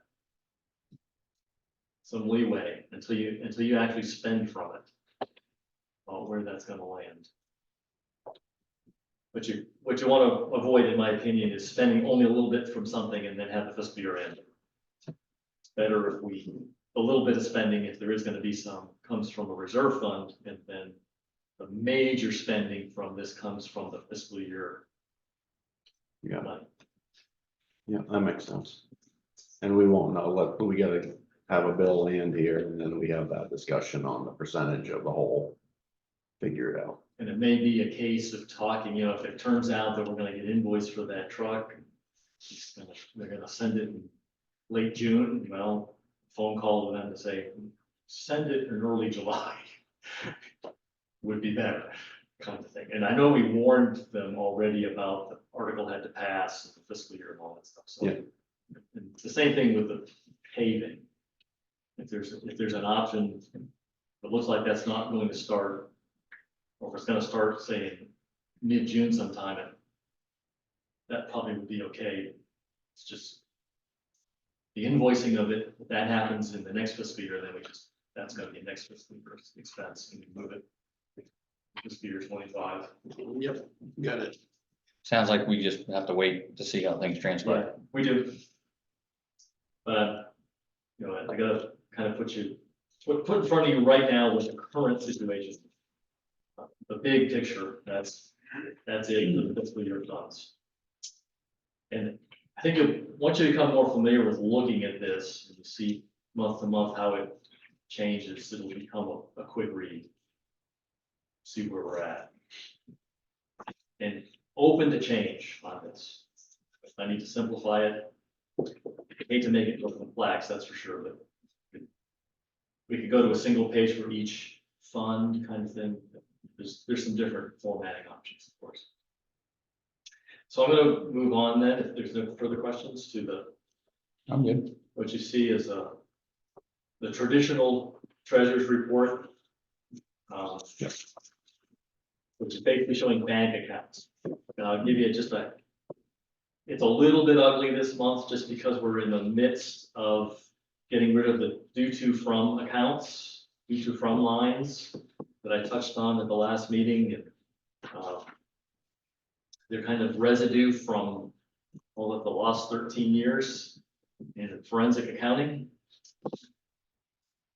some leeway until you actually spend from it. Where that's gonna land. What you want to avoid, in my opinion, is spending only a little bit from something and then have the fiscal year end. It's better if a little bit of spending, if there is going to be some, comes from a reserve fund, and then the major spending from this comes from the fiscal year. Yeah, money. yeah, that makes sense. And we won't know, we gotta have a bill land here, and then we have that discussion on the percentage of the whole. Figure it out. And it may be a case of talking, if it turns out that we're gonna get invoice for that truck, they're gonna send it in late June, well, phone call to them to say, send it in early July. Would be better. kind of thing. And I know we warned them already about the article had to pass the fiscal year and all that stuff, so. Yeah. And it's the same thing with the paving. If there's an option, it looks like that's not going to start, or if it's gonna start, say, in mid-June sometime, that probably would be okay. It's just the invoicing of it, if that happens in the next fiscal year, then that's gonna be next fiscal year expense, and we move it. Fiscal year 25. Yep, got it. Sounds like we just have to wait to see how things transpire. We do. But, you know, I gotta kind of put in front of you right now with the current situation. The big picture, that's it, for the fiscal year funds. And I think I want you to become more familiar with looking at this, and you see month to month how it changes, it'll become a quick read. See where we're at. And open to change on this. If I need to simplify it, hate to make it look complex, that's for sure, but we could go to a single page for each fund kind of thing. There's some different formatting options, of course. So I'm gonna move on then, if there's no further questions, to I'm good. what you see is the traditional treasurer's report. Which is basically showing bank accounts. And I'll give you it's a little bit ugly this month just because we're in the midst of getting rid of the due to from accounts, due to from lines that I touched on at the last meeting. They're kind of residue from all of the last 13 years in forensic accounting.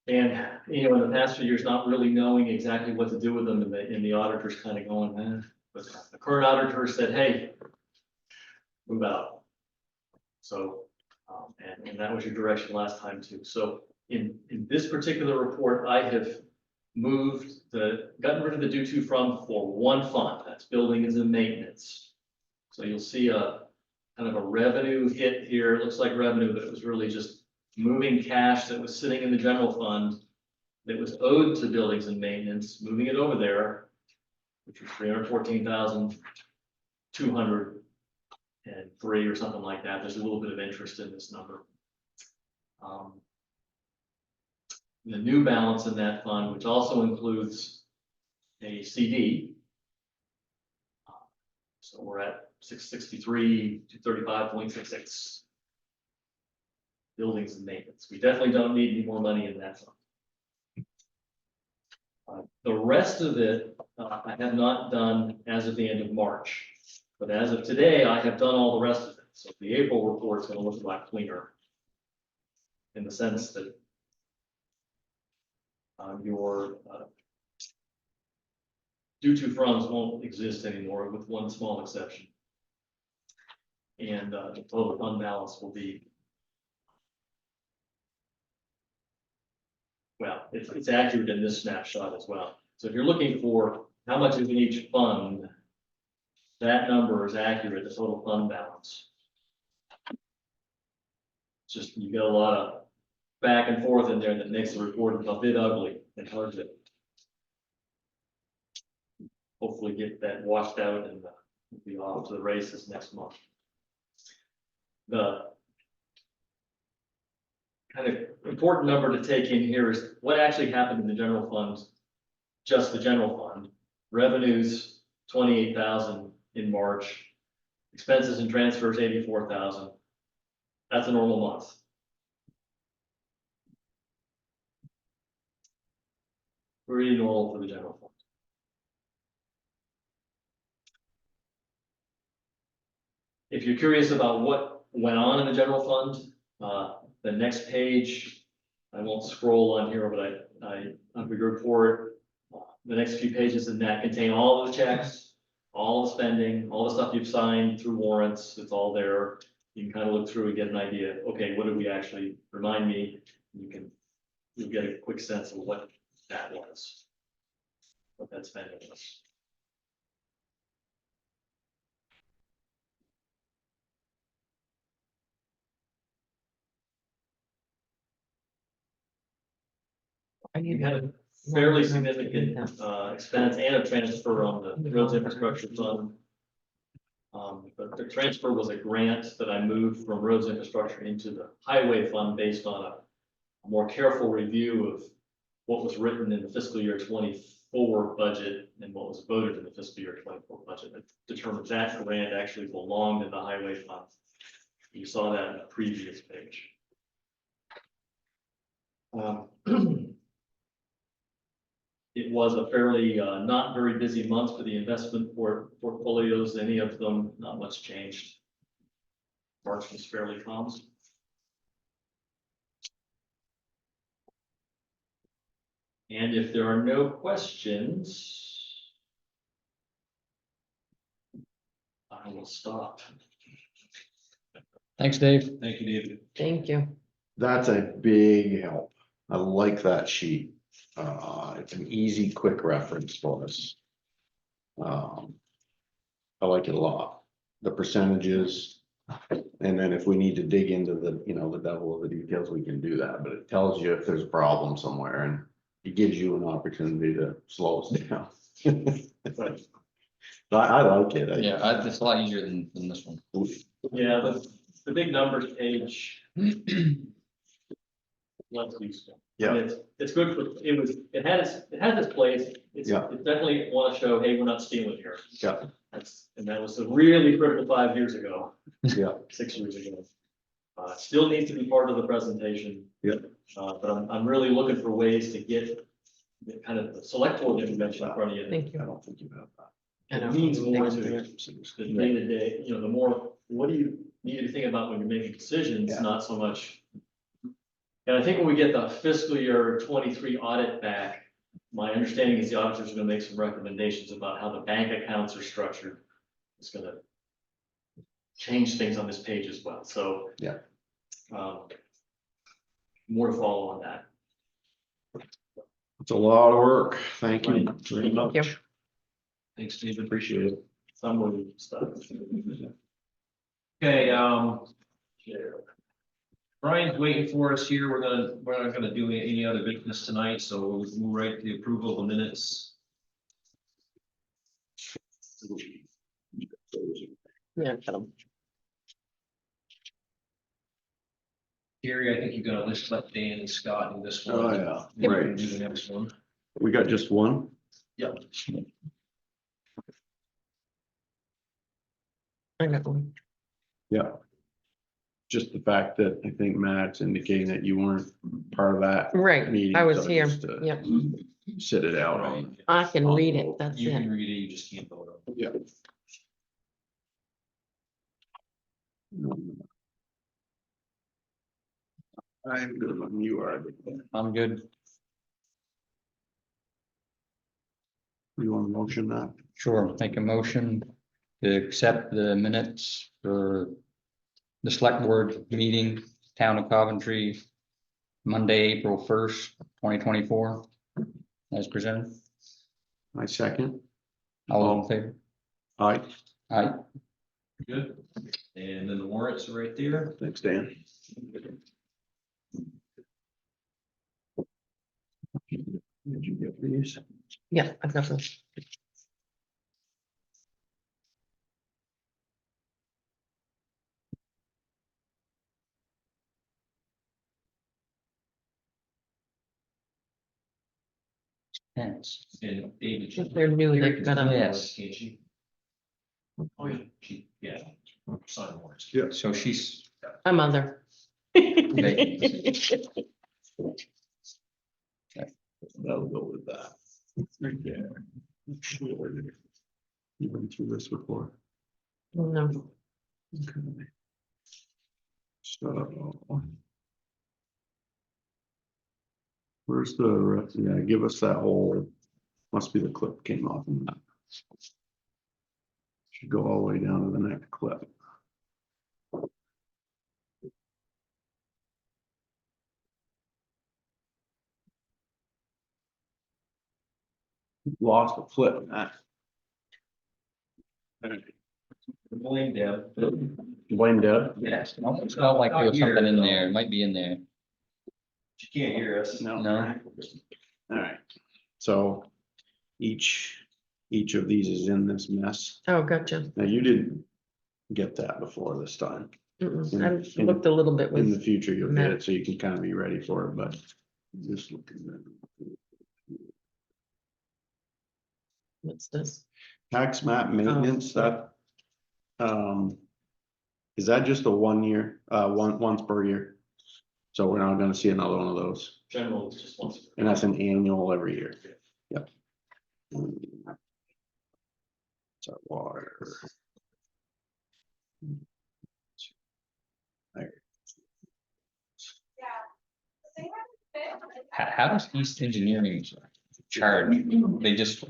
And, you know, in the past few years, not really knowing exactly what to do with them, and the auditors kind of going, but the current auditor said, hey, move out. So, and that was your direction last time too. So in this particular report, I have gotten rid of the due to from for one fund, that's buildings and maintenance. So you'll see a kind of a revenue hit here. It looks like revenue, but it was really just moving cash that was sitting in the general fund that was owed to buildings and maintenance, moving it over there, which was 314,203 or something like that. There's a little bit of interest in this number. The new balance in that fund, which also includes a CD. So we're at 663 to 35.66. Buildings and maintenance. We definitely don't need any more money in that fund. The rest of it, I have not done as of the end of March, but as of today, I have done all the rest of it. So the April report is going to look a lot cleaner in the sense that your due to fronts won't exist anymore with one small exception. And the total fund balance will be, well, it's accurate in this snapshot as well. So if you're looking for how much is in each fund, that number is accurate, the total fund balance. It's just, you get a lot of back and forth in there that makes the report a bit ugly and hard to hopefully get that washed out and be off to the races next month. The kind of important number to take in here is what actually happened in the general fund, just the general fund. Revenues, 28,000 in March. Expenses and transfers, 84,000. That's a normal month. Pretty normal for the general fund. If you're curious about what went on in the general fund, the next page, I won't scroll on here, but on the report, the next few pages in that contain all the checks, all the spending, all the stuff you've signed through warrants. It's all there. You can kind of look through and get an idea. Okay, what did we actually remind me? You'll get a quick sense of what that was, what that spending was. I need You had a fairly significant expense and a transfer on the roads infrastructure fund. But the transfer was a grant that I moved from roads infrastructure into the highway fund based on a more careful review of what was written in the fiscal year 24 budget and what was voted in the fiscal year 24 budget. It determined that grant actually belonged in the highway fund. You saw that in the previous page. It was a fairly not very busy month for the investment portfolios. Any of them, not much changed. March was fairly calm. And if there are no questions, I will stop. Thanks, Dave. Thank you, David. Thank you. That's a big help. I like that sheet. It's an easy, quick reference for us. I like it a lot. The percentages. And then if we need to dig into the, you know, the devil of the details, we can do that, but it tells you if there's a problem somewhere and it gives you an opportunity to slow us down. I like it. Yeah, it's a lot easier than this one. Yeah, the big numbers page. Let's use it. Yeah. It's good for, it has its place. Yeah. It definitely want to show, hey, we're not stealing here. Yeah, And that was a really critical 5 years ago, yeah, 6 years ago. Still needs to be part of the presentation. Yeah. But I'm really looking for ways to get the kind of the select board information in front of you. Thank you. I don't think you have that. It means more to Thanks. the day to day, you know, the more, what do you need to think about when you're making decisions, Yeah. not so much. And I think when we get the fiscal year 23 audit back, my understanding is the auditors are gonna make some recommendations about how the bank accounts are structured. It's gonna change things on this page as well, so. Yeah. More to follow on that. It's a lot of work. Thank you very Thank you. much. Thanks, David. Appreciate it. Summary stuff. Okay, Brian's waiting for us here. We're not gonna do any other business tonight, so we'll move right to the approval of the minutes. Yeah, got 'em. Gary, I think you're gonna let Dan and Scott do this one. Oh, yeah. We're Right. gonna do the next one. We got just one? Yep. I got one. Yeah. Just the fact that I think Matt's indicating that you weren't part of that. Right, meeting, I was so here. just, Yep, Sit it out on. I can read it, that's You can it. read it, you just can't vote on it. Yeah. I'm good when you are. I'm good. You want to motion that? Sure, make a motion to accept the minutes for the select board meeting, town of Coventry, Monday, April 1st, 2024, as presented. I second. All in favor? Aye. Aye. Good. And then the warrants are right there. Thanks, Dan. Did you get these? Yeah, I've got those. Thanks. And David. If they're new, they've got 'em. Yes. Can't she? Oh, yeah, yeah. Sign warrants. Yeah. So she's, I'm other. That'll go with that. Right there. You've been through this before. No, Okay. So. Where's the, yeah, give us that whole, must be the clip came off. Should go all the way down to the next clip. Lost a clip, Matt. Blame Deb. Blame Deb? yes, it's not like there was something in there, it might be in there. She can't hear us. No. No. All right. So each of these is in this mess. Oh, gotcha. Now, you didn't get that before this time. Mm-mm. I looked a little bit In the with, future, you'll get Matt. it, so you can kind of be ready for it, but just looking at what's this? tax map maintenance, that, is that just a 1 year, once per year? So we're not gonna see another one of those, General is just once. and that's an annual every year. Yep. So water. How does East Engineering charge? They just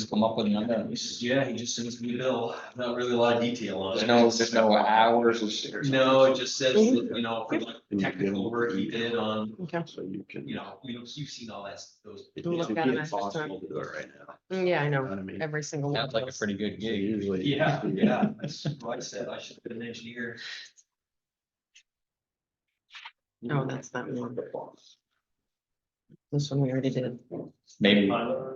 come up with a number? Yeah, he just sends me a bill, not really a lot of detail on it. There's no hours. No, it just says, you know, for like technical work he did on, Okay. So you can. you know, you've seen all that, those. It's Look at it. impossible to do it right now. Yeah, I You know, know what I mean? every single one of Sounds like a those. pretty good So gig. usually. Yeah, yeah, that's what I said, I should have been an engineer. Oh, that's that one. This one we already did. Maybe. Yeah.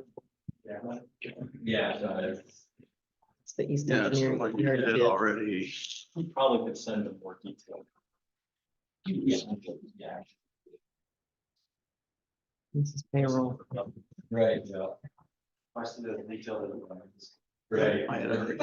It's the East Yeah, so Engineering. like we you already did did. already. You probably could send them more detail. Yeah. This is payroll. Right, yeah. I see the detail. Right. I had already-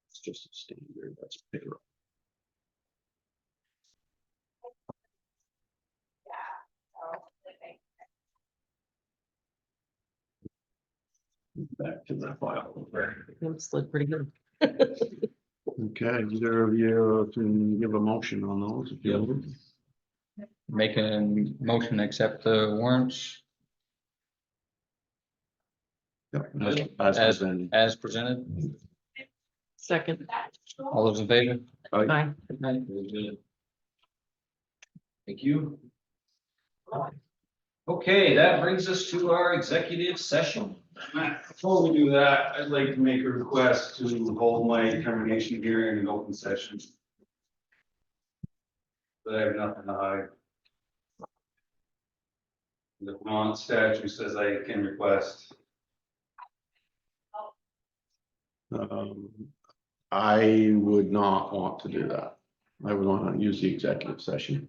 It's just a standard, that's payroll. Back to the file. It slid pretty good. Okay, either of you can give a motion on those if you want. Make a motion to accept the warrants Yep, as, presented. as presented. Second, All those in favor? aye. Thank you. Okay, that brings us to our executive session. Before we do that, I'd like to make a request to hold my termination hearing in open session. But I have nothing to hide. The Vermont statute says I can request. I would not want to do that. I would want to use the executive session.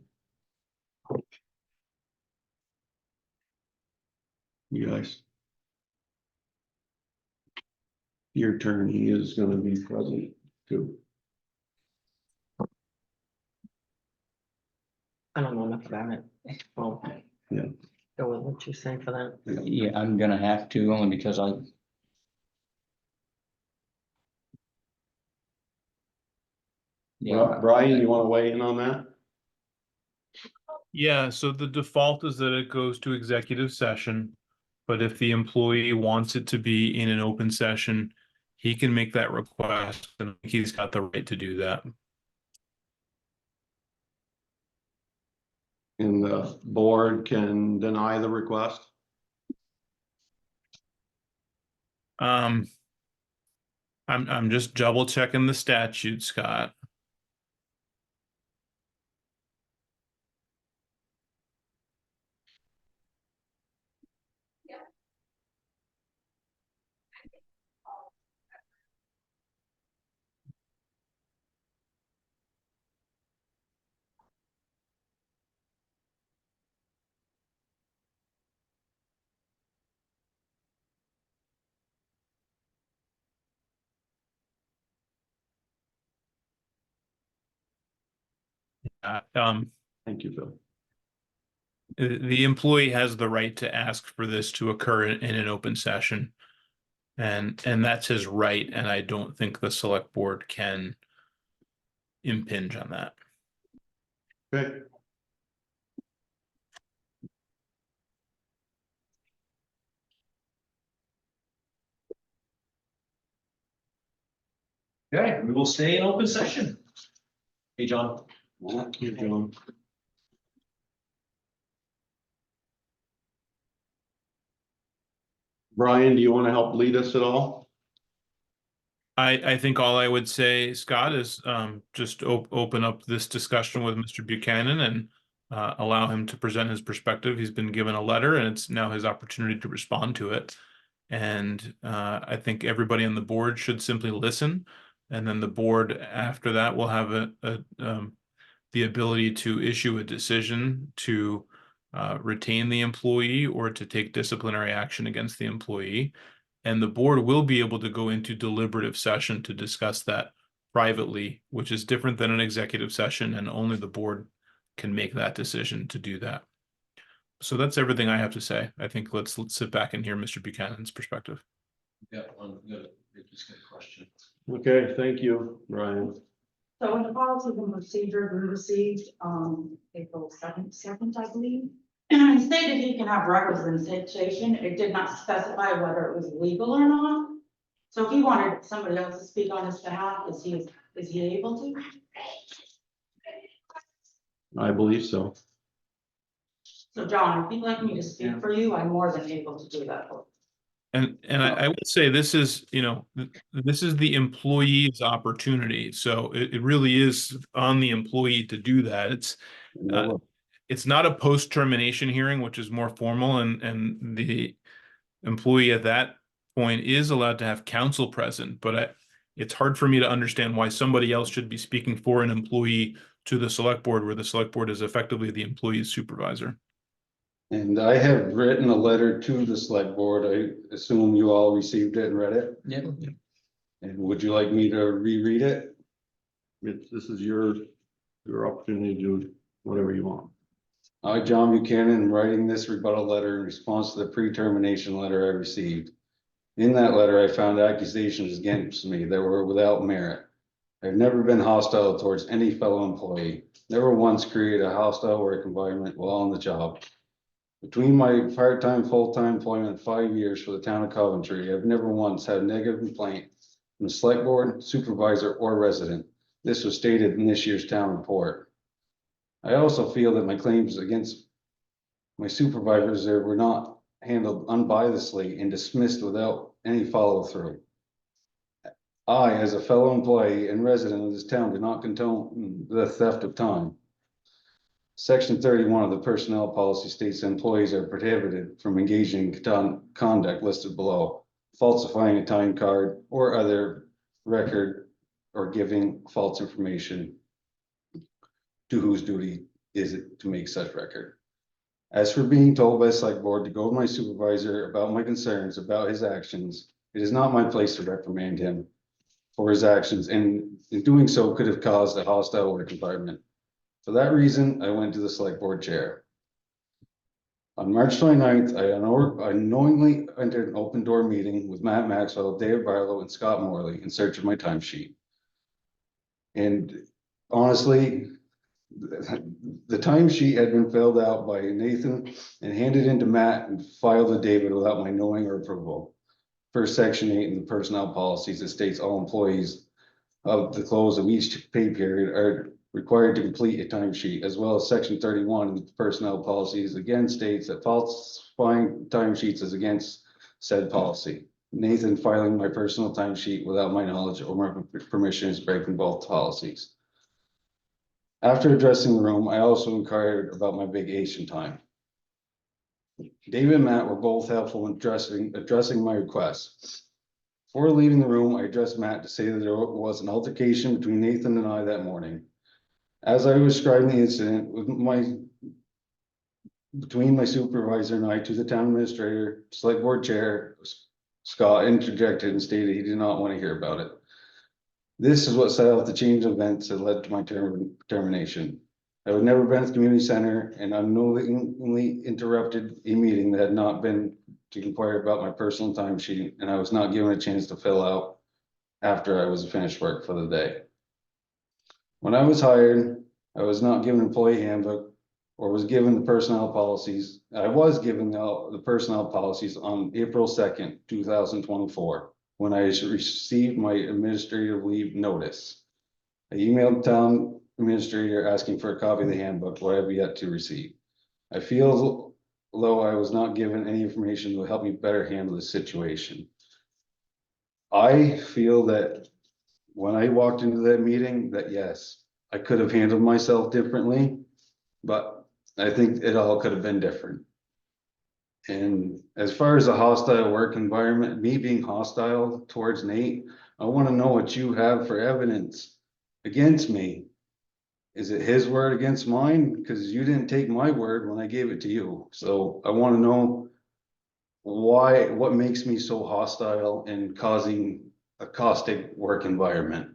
You guys. Your attorney is gonna be present too. I don't know enough about it. Well. Yeah. Go with what you say for that. Yeah, I'm gonna have to only because I. Yeah, Brian, you want to weigh in on that? Yeah, so the default is that it goes to executive session. But if the employee wants it to be in an open session, he can make that request and he's got the right to do that. And the board can deny the request? I'm just double checking the statute, Scott. Thank you, Phil. The employee has the right to ask for this to occur in an open session. And that's his right, and I don't think the select board can impinge on that. Okay. Okay, we will stay in open session. Hey, John. You're doing- Brian, do you want to help lead us at all? I think all I would say, Scott, is just open up this discussion with Mr. Buchanan and allow him to present his perspective. He's been given a letter and it's now his opportunity to respond to it. And I think everybody on the board should simply listen. And then the board after that will have the ability to issue a decision to retain the employee or to take disciplinary action against the employee. And the board will be able to go into deliberative session to discuss that privately, which is different than an executive session, and only the board can make that decision to do that. So that's everything I have to say. I think let's sit back and hear Mr. Buchanan's perspective. Yeah, one good, just got a question. Okay, thank you, Brian. So in the policies and procedures we received, April second, I believe. It stated he can have representation. It did not specify whether it was legal or not. So if he wanted somebody else to speak on his behalf, is he able to? I believe so. So John, if you'd like me to speak for you, I'm more than able to do that. And I would say this is, this is the employee's opportunity. So it really is on the employee to do that. It's not a post-termination hearing, which is more formal, and the employee at that point is allowed to have counsel present, but it's hard for me to understand why somebody else should be speaking for an employee to the select board, where the select board is effectively the employee's supervisor. And I have written a letter to the select board. I assume you all received it and read it. Yeah. And would you like me to reread it? This is your opportunity to do whatever you want. I, John Buchanan, am writing this rebuttal letter in response to the pre-termination letter I received. In that letter, I found accusations against me that were without merit. I've never been hostile towards any fellow employee, never once created a hostile work environment while on the job. Between my part-time, full-time employment of 5 years for the town of Coventry, I've never once had a negative complaint from the select board, supervisor, or resident. This was stated in this year's town report. I also feel that my claims against my supervisors there were not handled unbiasedly and dismissed without any follow-through. I, as a fellow employee and resident of this town, do not condone the theft of time. Section 31 of the personnel policy states that employees are prohibited from engaging in conduct listed below, falsifying a time card or other record or giving false information to whose duty is it to make such record. As for being told by the select board to go to my supervisor about my concerns about his actions, it is not my place to reprimand him for his actions, and in doing so could have caused a hostile work environment. For that reason, I went to the select board chair. On March 29th, I knowingly entered an open door meeting with Matt Maxwell, Dave Barlow, and Scott Morley in search of my timesheet. And honestly, the timesheet had been filled out by Nathan and handed into Matt and filed with David without my knowing or approval. Per section 8 in the personnel policies, it states all employees of the close of each pay period are required to complete a timesheet, as well as section 31 of the personnel policies again states that falsifying timesheets is against said policy. Nathan filing my personal timesheet without my knowledge or my permission is breaking both policies. After addressing the room, I also inquired about my vacation time. David and Matt were both helpful in addressing my requests. Before leaving the room, I addressed Matt to say that there was an altercation between Nathan and I that morning. As I was describing the incident between my supervisor and I to the town administrator, select board chair, Scott interjected and stated he did not want to hear about it. This is what set off the chain of events that led to my termination. I had never been at the community center and unknowingly interrupted a meeting that had not been to inquire about my personal timesheet, and I was not given a chance to fill out after I was finished work for the day. When I was hired, I was not given an employee handbook or was given the personnel policies. I was given the personnel policies on April 2nd, 2024. when I received my administrative leave notice. I emailed town administrator asking for a copy of the handbook, what I have yet to receive. I feel though I was not given any information to help me better handle the situation. I feel that when I walked into that meeting, that yes, I could have handled myself differently, but I think it all could have been different. And as far as a hostile work environment, me being hostile towards Nate, I want to know what you have for evidence against me. Is it his word against mine? Because you didn't take my word when I gave it to you. So I want to know why, what makes me so hostile and causing a caustic work environment?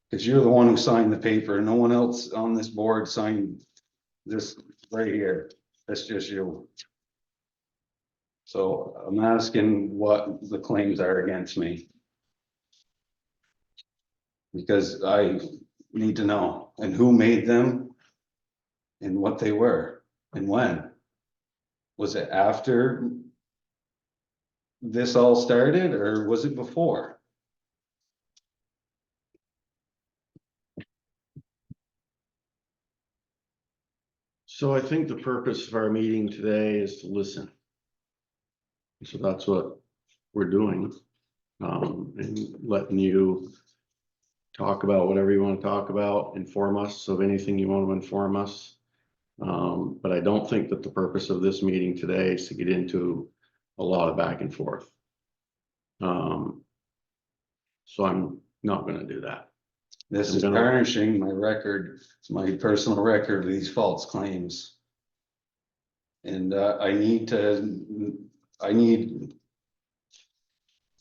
Because you're the one who signed the paper. No one else on this board signed this right here. That's just you. So I'm asking what the claims are against me. Because I need to know, and who made them and what they were and when. Was it after this all started or was it before? So I think the purpose of our meeting today is to listen. So that's what we're doing. And letting you talk about whatever you want to talk about, inform us of anything you want to inform us. But I don't think that the purpose of this meeting today is to get into a lot of back and forth. So I'm not gonna do that. This is I'm gonna- tarnishing my record, my personal record of these false claims. And I need to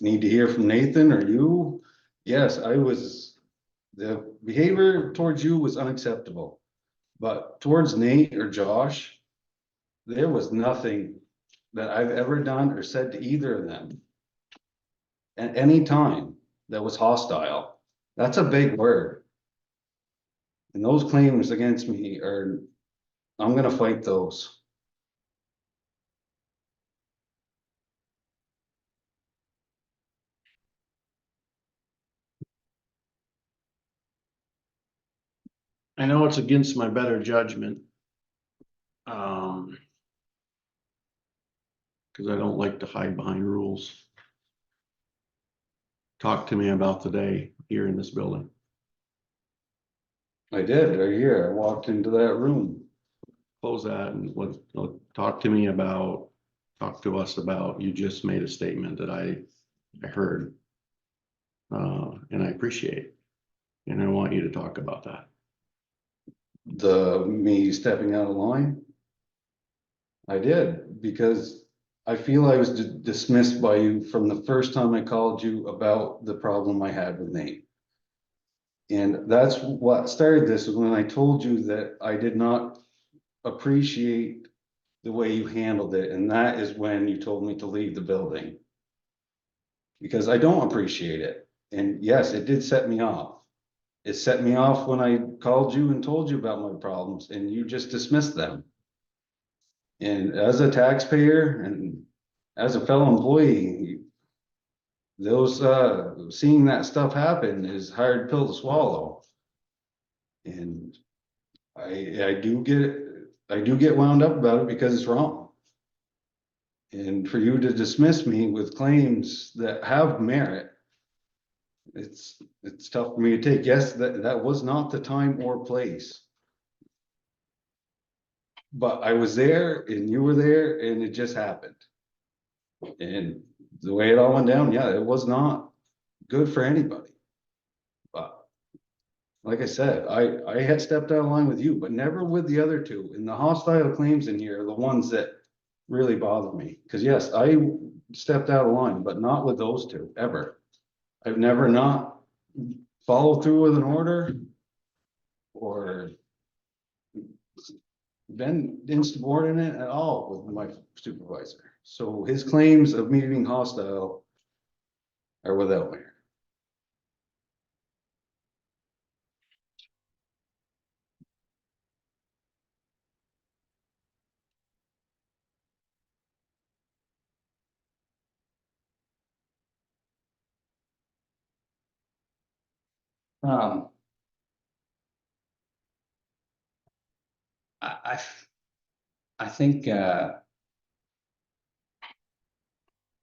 hear from Nathan or you. Yes, the behavior towards you was unacceptable. But towards Nate or Josh, there was nothing that I've ever done or said to either of them at any time that was hostile. That's a big word. And those claims against me are, I'm gonna fight those. I know it's against my better judgment. Because I don't like to hide behind rules. Talk to me about the day here in this building. I did, right here. I walked into that room. Close that and talk to us about, you just made a statement that I heard. And I appreciate, and I want you to talk about that. Me stepping out of line. I did, because I feel I was dismissed by you from the first time I called you about the problem I had with Nate. And that's what started this, was when I told you that I did not appreciate the way you handled it, and that is when you told me to leave the building. Because I don't appreciate it, and yes, it did set me off. It set me off when I called you and told you about my problems, and you just dismissed them. And as a taxpayer and as a fellow employee, those, seeing that stuff happen is a hard pill to swallow. And I do get wound up about it because it's wrong. And for you to dismiss me with claims that have merit, it's tough for me to take. Yes, that was not the time or place. But I was there and you were there and it just happened. And the way it all went down, yeah, it was not good for anybody. But like I said, I had stepped out of line with you, but never with the other two. And the hostile claims in here are the ones that really bother me. Because yes, I stepped out of line, but not with those two, ever. I've never not followed through with an order or been insubordinate at all with my supervisor. So his claims of me being hostile are without merit. Um. I, I think,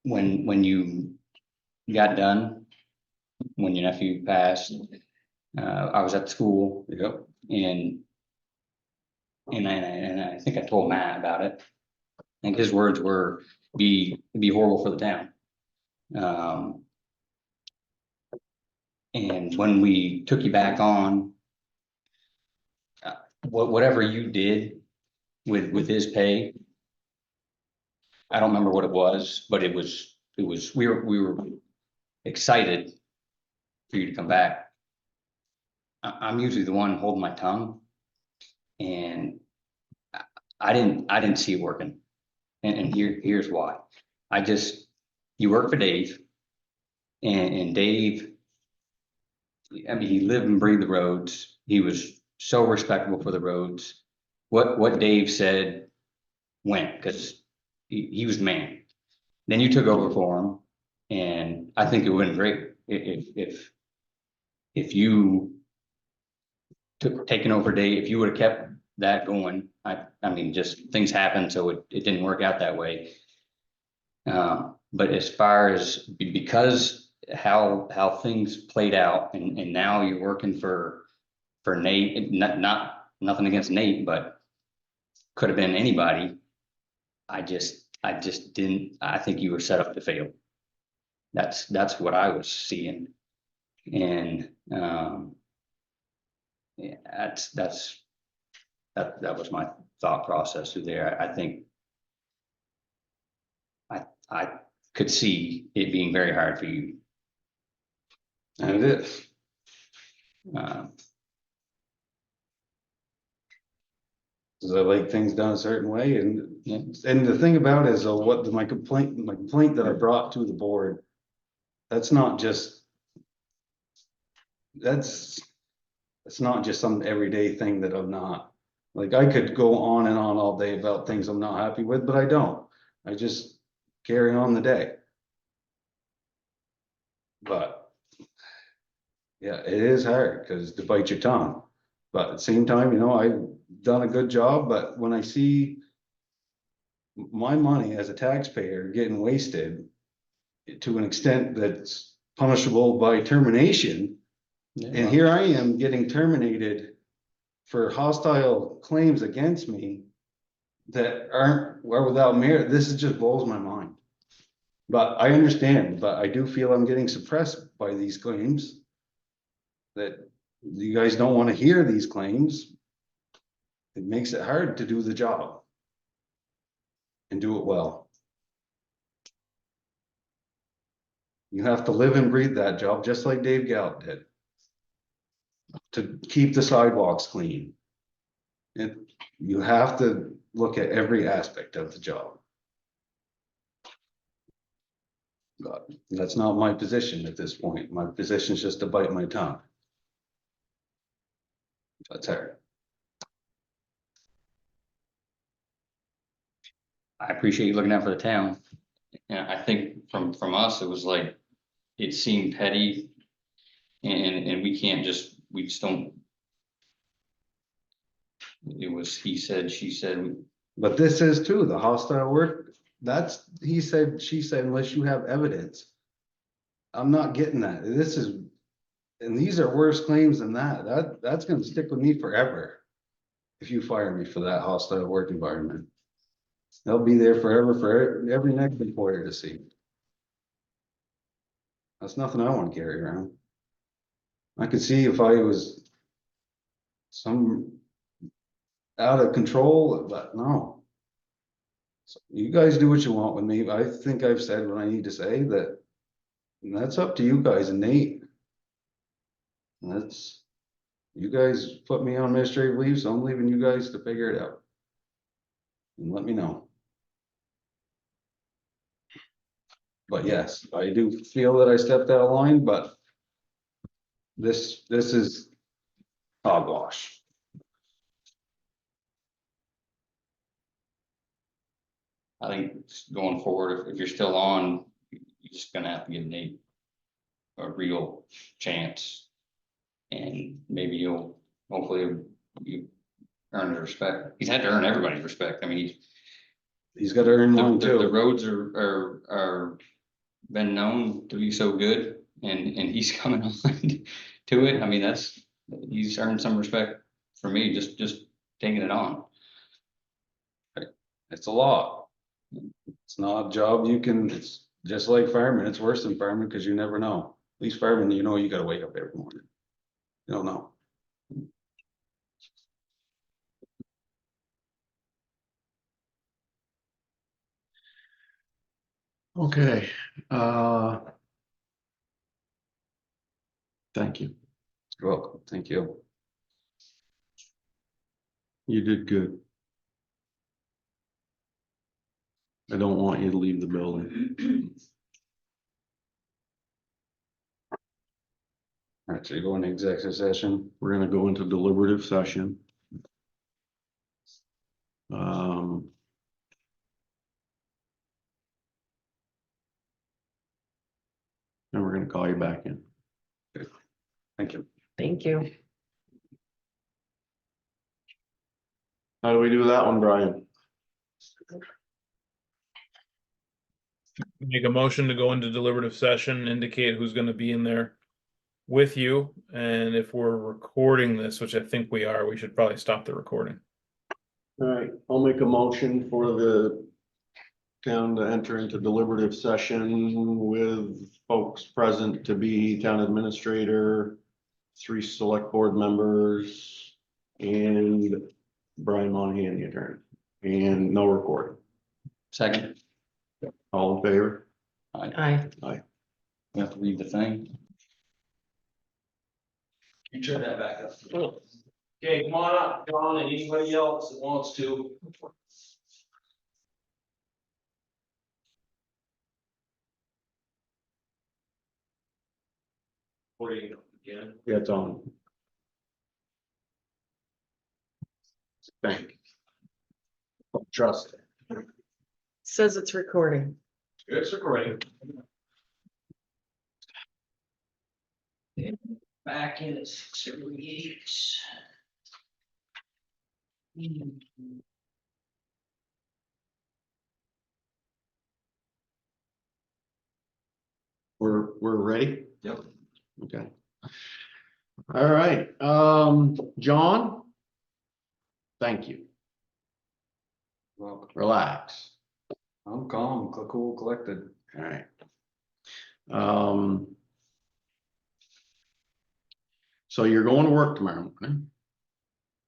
when you got done, when your nephew passed, I was at school. Yep. And I think I told Matt about it. I think his words were, be horrible for the town. And when we took you back on, whatever you did with his pay, I don't remember what it was, but it was, we were excited for you to come back. I'm usually the one holding my tongue, and I didn't see it working. And here's why. You work for Dave, and Dave, I mean, he lived and breathed the roads. He was so respectable for the roads. What Dave said went, because he was the man. Then you took over for him, and I think it would have been great if you taken over Dave, if you would have kept that going. I mean, just things happen, so it didn't work out that way. But as far as, because how things played out, and now you're working for Nate, nothing against Nate, but could have been anybody. I just didn't, I think you were set up to fail. That's what I was seeing. And, yeah, that was my thought process through there. I think I could see it being very hard for you. And it is. Um, Cause I like things done a certain way, and Yeah. the thing about it is, what my complaint that I brought to the board, that's not just. It's not just some everyday thing that I'm not, like, I could go on and on all day about things I'm not happy with, but I don't. I just carry on the day. But. Yeah, it is hard, cause to bite your tongue, but at the same time, I've done a good job, but when I see. My money as a taxpayer getting wasted. To an extent that's punishable by termination. And here I am getting terminated for hostile claims against me that are without merit. This just blows my mind. But I understand, but I do feel I'm getting suppressed by these claims. That you guys don't want to hear these claims. It makes it hard to do the job. And do it well. You have to live and breathe that job, just like Dave Gallup did. To keep the sidewalks clean. You have to look at every aspect of the job. But that's not my position at this point. My position is just to bite my tongue. That's hard. I appreciate you looking out for the town. And I think from us, it was like, it seemed petty. And we just don't. It was, he said, she said. But this is too, the hostile work, that's, he said, she said, unless you have evidence. I'm not getting that. This is, and these are worse claims than that. That's gonna stick with me forever. If you fire me for that hostile work environment. They'll be there forever for every next employer to see. That's nothing I want to carry around. I could see if I was some out of control, but no. So you guys do what you want with me. I think I've said what I need to say, that and that's up to you guys and Nate. That's, you guys put me on administrative leave, so I'm leaving you guys to figure it out. And let me know. But yes, I do feel that I stepped out of line, but this is hogwash. I think going forward, if you're still on, you're just gonna have to give Nate a real chance. And maybe hopefully you earn his respect. He's had to earn everybody's respect. I mean, He's got to earn mine the too. roads are been known to be so good and he's coming on to it. I mean, he's earned some respect for me, just taking it on. It's a lot. It's not a job it's just like fireman. It's worse than fireman because you never know. At least fireman, you know, you gotta wake up every morning. You don't know. Okay, thank you. You're welcome. Thank you. You did good. I don't want you to leave the building. All right, so you go into executive session. We're gonna go into deliberative session. And we're gonna call you back in. Thank you. Thank you. How do we do that one, Brian? Make a motion to go into deliberative session, indicate who's gonna be in there with you, and if we're recording this, which I think we are, we should probably stop the recording. All right, I'll make a motion for the town to enter into deliberative session with folks present to be town administrator, 3 select board members, and Brian Monahan, the attorney, and no recording. Second, All in favor? Aye. we have to read the thing. You turn that back up. Okay, come on up, John, and anybody else that wants to. Recording again. Yeah, it's on. Thank you. Trust. Says it's recording. It's recording. Back in at 6:38. We're ready? Yep. Okay. All right, John? Thank you. Well, Relax. I'm calm, cool, collected. All right. So you're going to work tomorrow morning.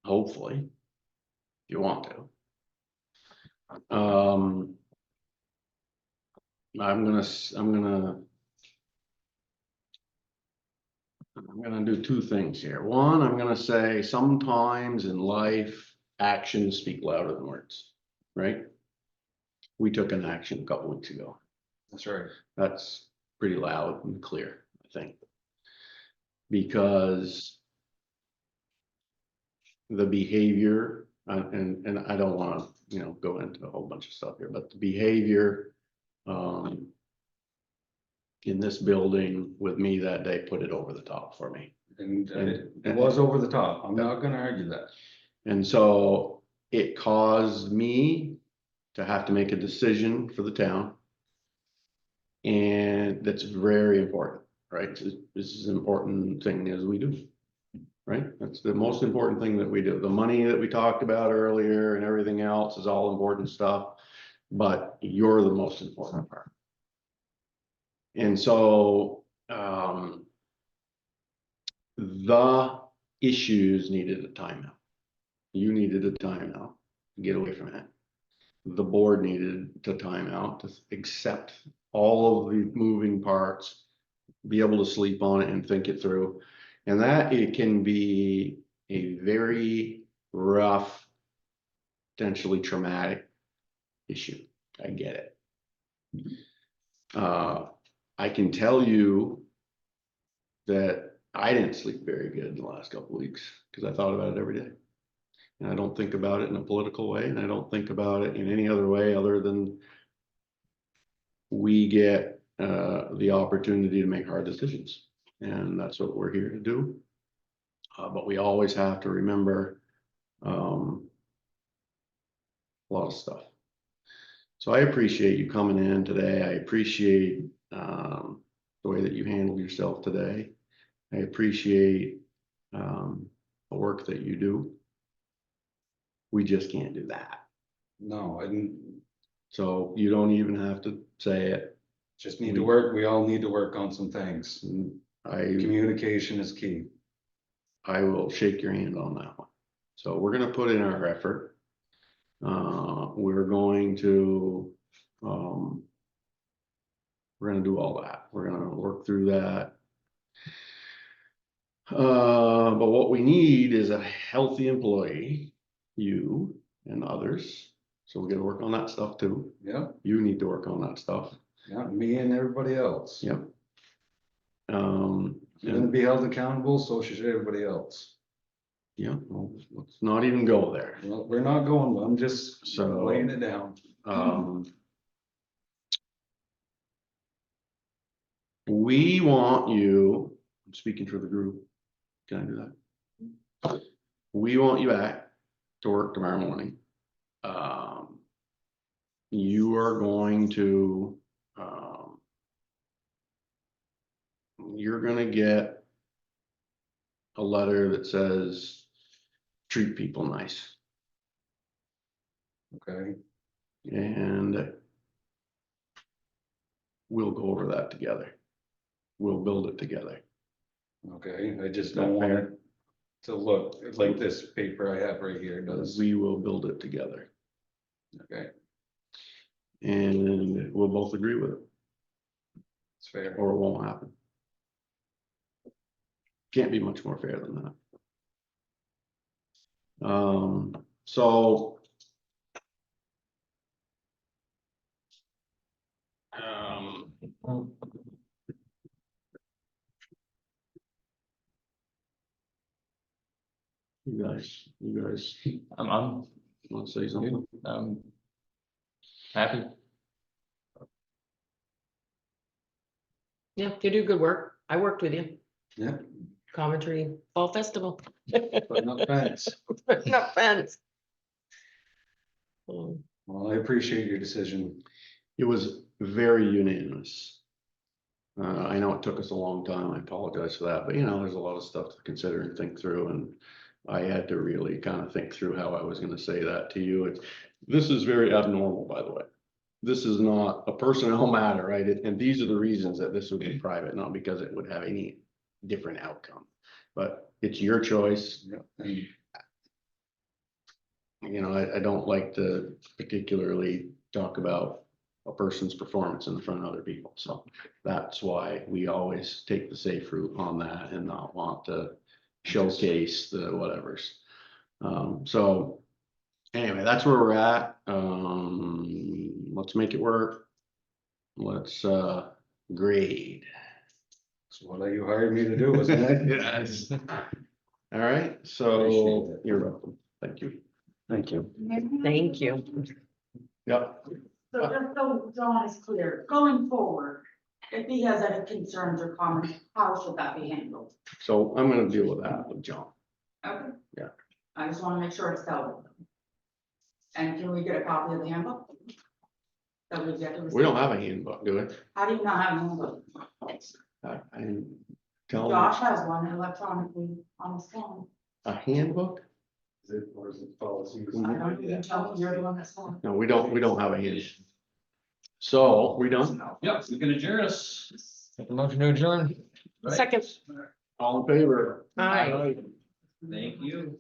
Hopefully. If you want to. I'm gonna do 2 things here. One, I'm gonna say sometimes in life, actions speak louder than words, right? We took an action a couple weeks ago. That's right. That's pretty loud and clear, I think. Because the behavior, and I don't wanna, go into a whole bunch of stuff here, but the behavior in this building with me that day put it over the top for me. And it was over the top. I'm not gonna argue that. And so it caused me to have to make a decision for the town. And that's very important, right? This is an important thing as we do, right? That's the most important thing that we do. The money that we talked about earlier and everything else is all important stuff, but you're the most important part. And so, the issues needed a timeout. You needed a timeout to get away from it. The board needed to timeout to accept all of the moving parts, be able to sleep on it and think it through. And that it can be a very rough, potentially traumatic issue. I get it. I can tell you that I didn't sleep very good in the last couple of weeks because I thought about it every day. And I don't think about it in a political way, and I don't think about it in any other way other than we get the opportunity to make hard decisions. And that's what we're here to do. But we always have to remember, a lot of stuff. So I appreciate you coming in today. I appreciate, the way that you handled yourself today. I appreciate, the work that you do. We just can't do that. No, I didn't, So you don't even have to say it. just need to work, we all need to work on some things. I Communication is key. will shake your hand on that one. So we're gonna put in our effort. We're going to, we're gonna do all that. We're gonna work through that. But what we need is a healthy employee, you and others. So we gotta work on that stuff too. Yeah, You need to work on that stuff. yeah, me and everybody else. Yep. You're gonna be held accountable, so should everybody else. Yeah, well, let's not even go there. Well, we're not going, I'm just So- laying it down. We want you, I'm speaking for the group. Can I do that? We want you back to work tomorrow morning. You are going to, you're gonna get a letter that says, treat people nice. Okay, And we'll go over that together. We'll build it together. okay, I just Is that don't want fair? it to look like this paper I have right here does. We will build it together. Okay, And we'll both agree with it, it's fair. or it won't happen. Can't be much more fair than that. So. You guys I'm want to say something? happy. Yeah, you do good work. I worked with you. Yeah, Coventry Fall Festival. putting up fence. No offense. Well, I appreciate your decision. It was very unanimous. I know it took us a long time. I apologize for that, but you know, there's a lot of stuff to consider and think through, and I had to really kind of think through how I was gonna say that to you. This is very abnormal, by the way. This is not a personnel matter, right? And these are the reasons that this would be private, not because it would have any different outcome. But it's your choice. And You know, I don't like to particularly talk about a person's performance in front of other people. So that's why we always take the safe route on that and not want to showcase the whatevers. So anyway, that's where we're at. Let's make it work. Let's grade. that's what you hired me to do, isn't it? Yes. All right, so Appreciate it. you're welcome. Thank you. Thank you. Thank you. Yep. So just so John is clear, going forward, if he has any concerns or comments, how should that be handled? So I'm gonna deal with that with John. Okay. Yeah. I just wanna make sure it's dealt with. And can we get a copy of the handbook? That we get to We don't receive? have a handbook, do we? How do you not have a handbook? I didn't tell Josh him. has one electronically on his phone. A handbook? Is it, or is it policies? I don't know, you tell me you're the one that's on. No, we don't have a handbook. So, we done? Yeah, we can adjourn us. Make a motion to adjourn. Right. Second. All in favor? Aye. Thank you.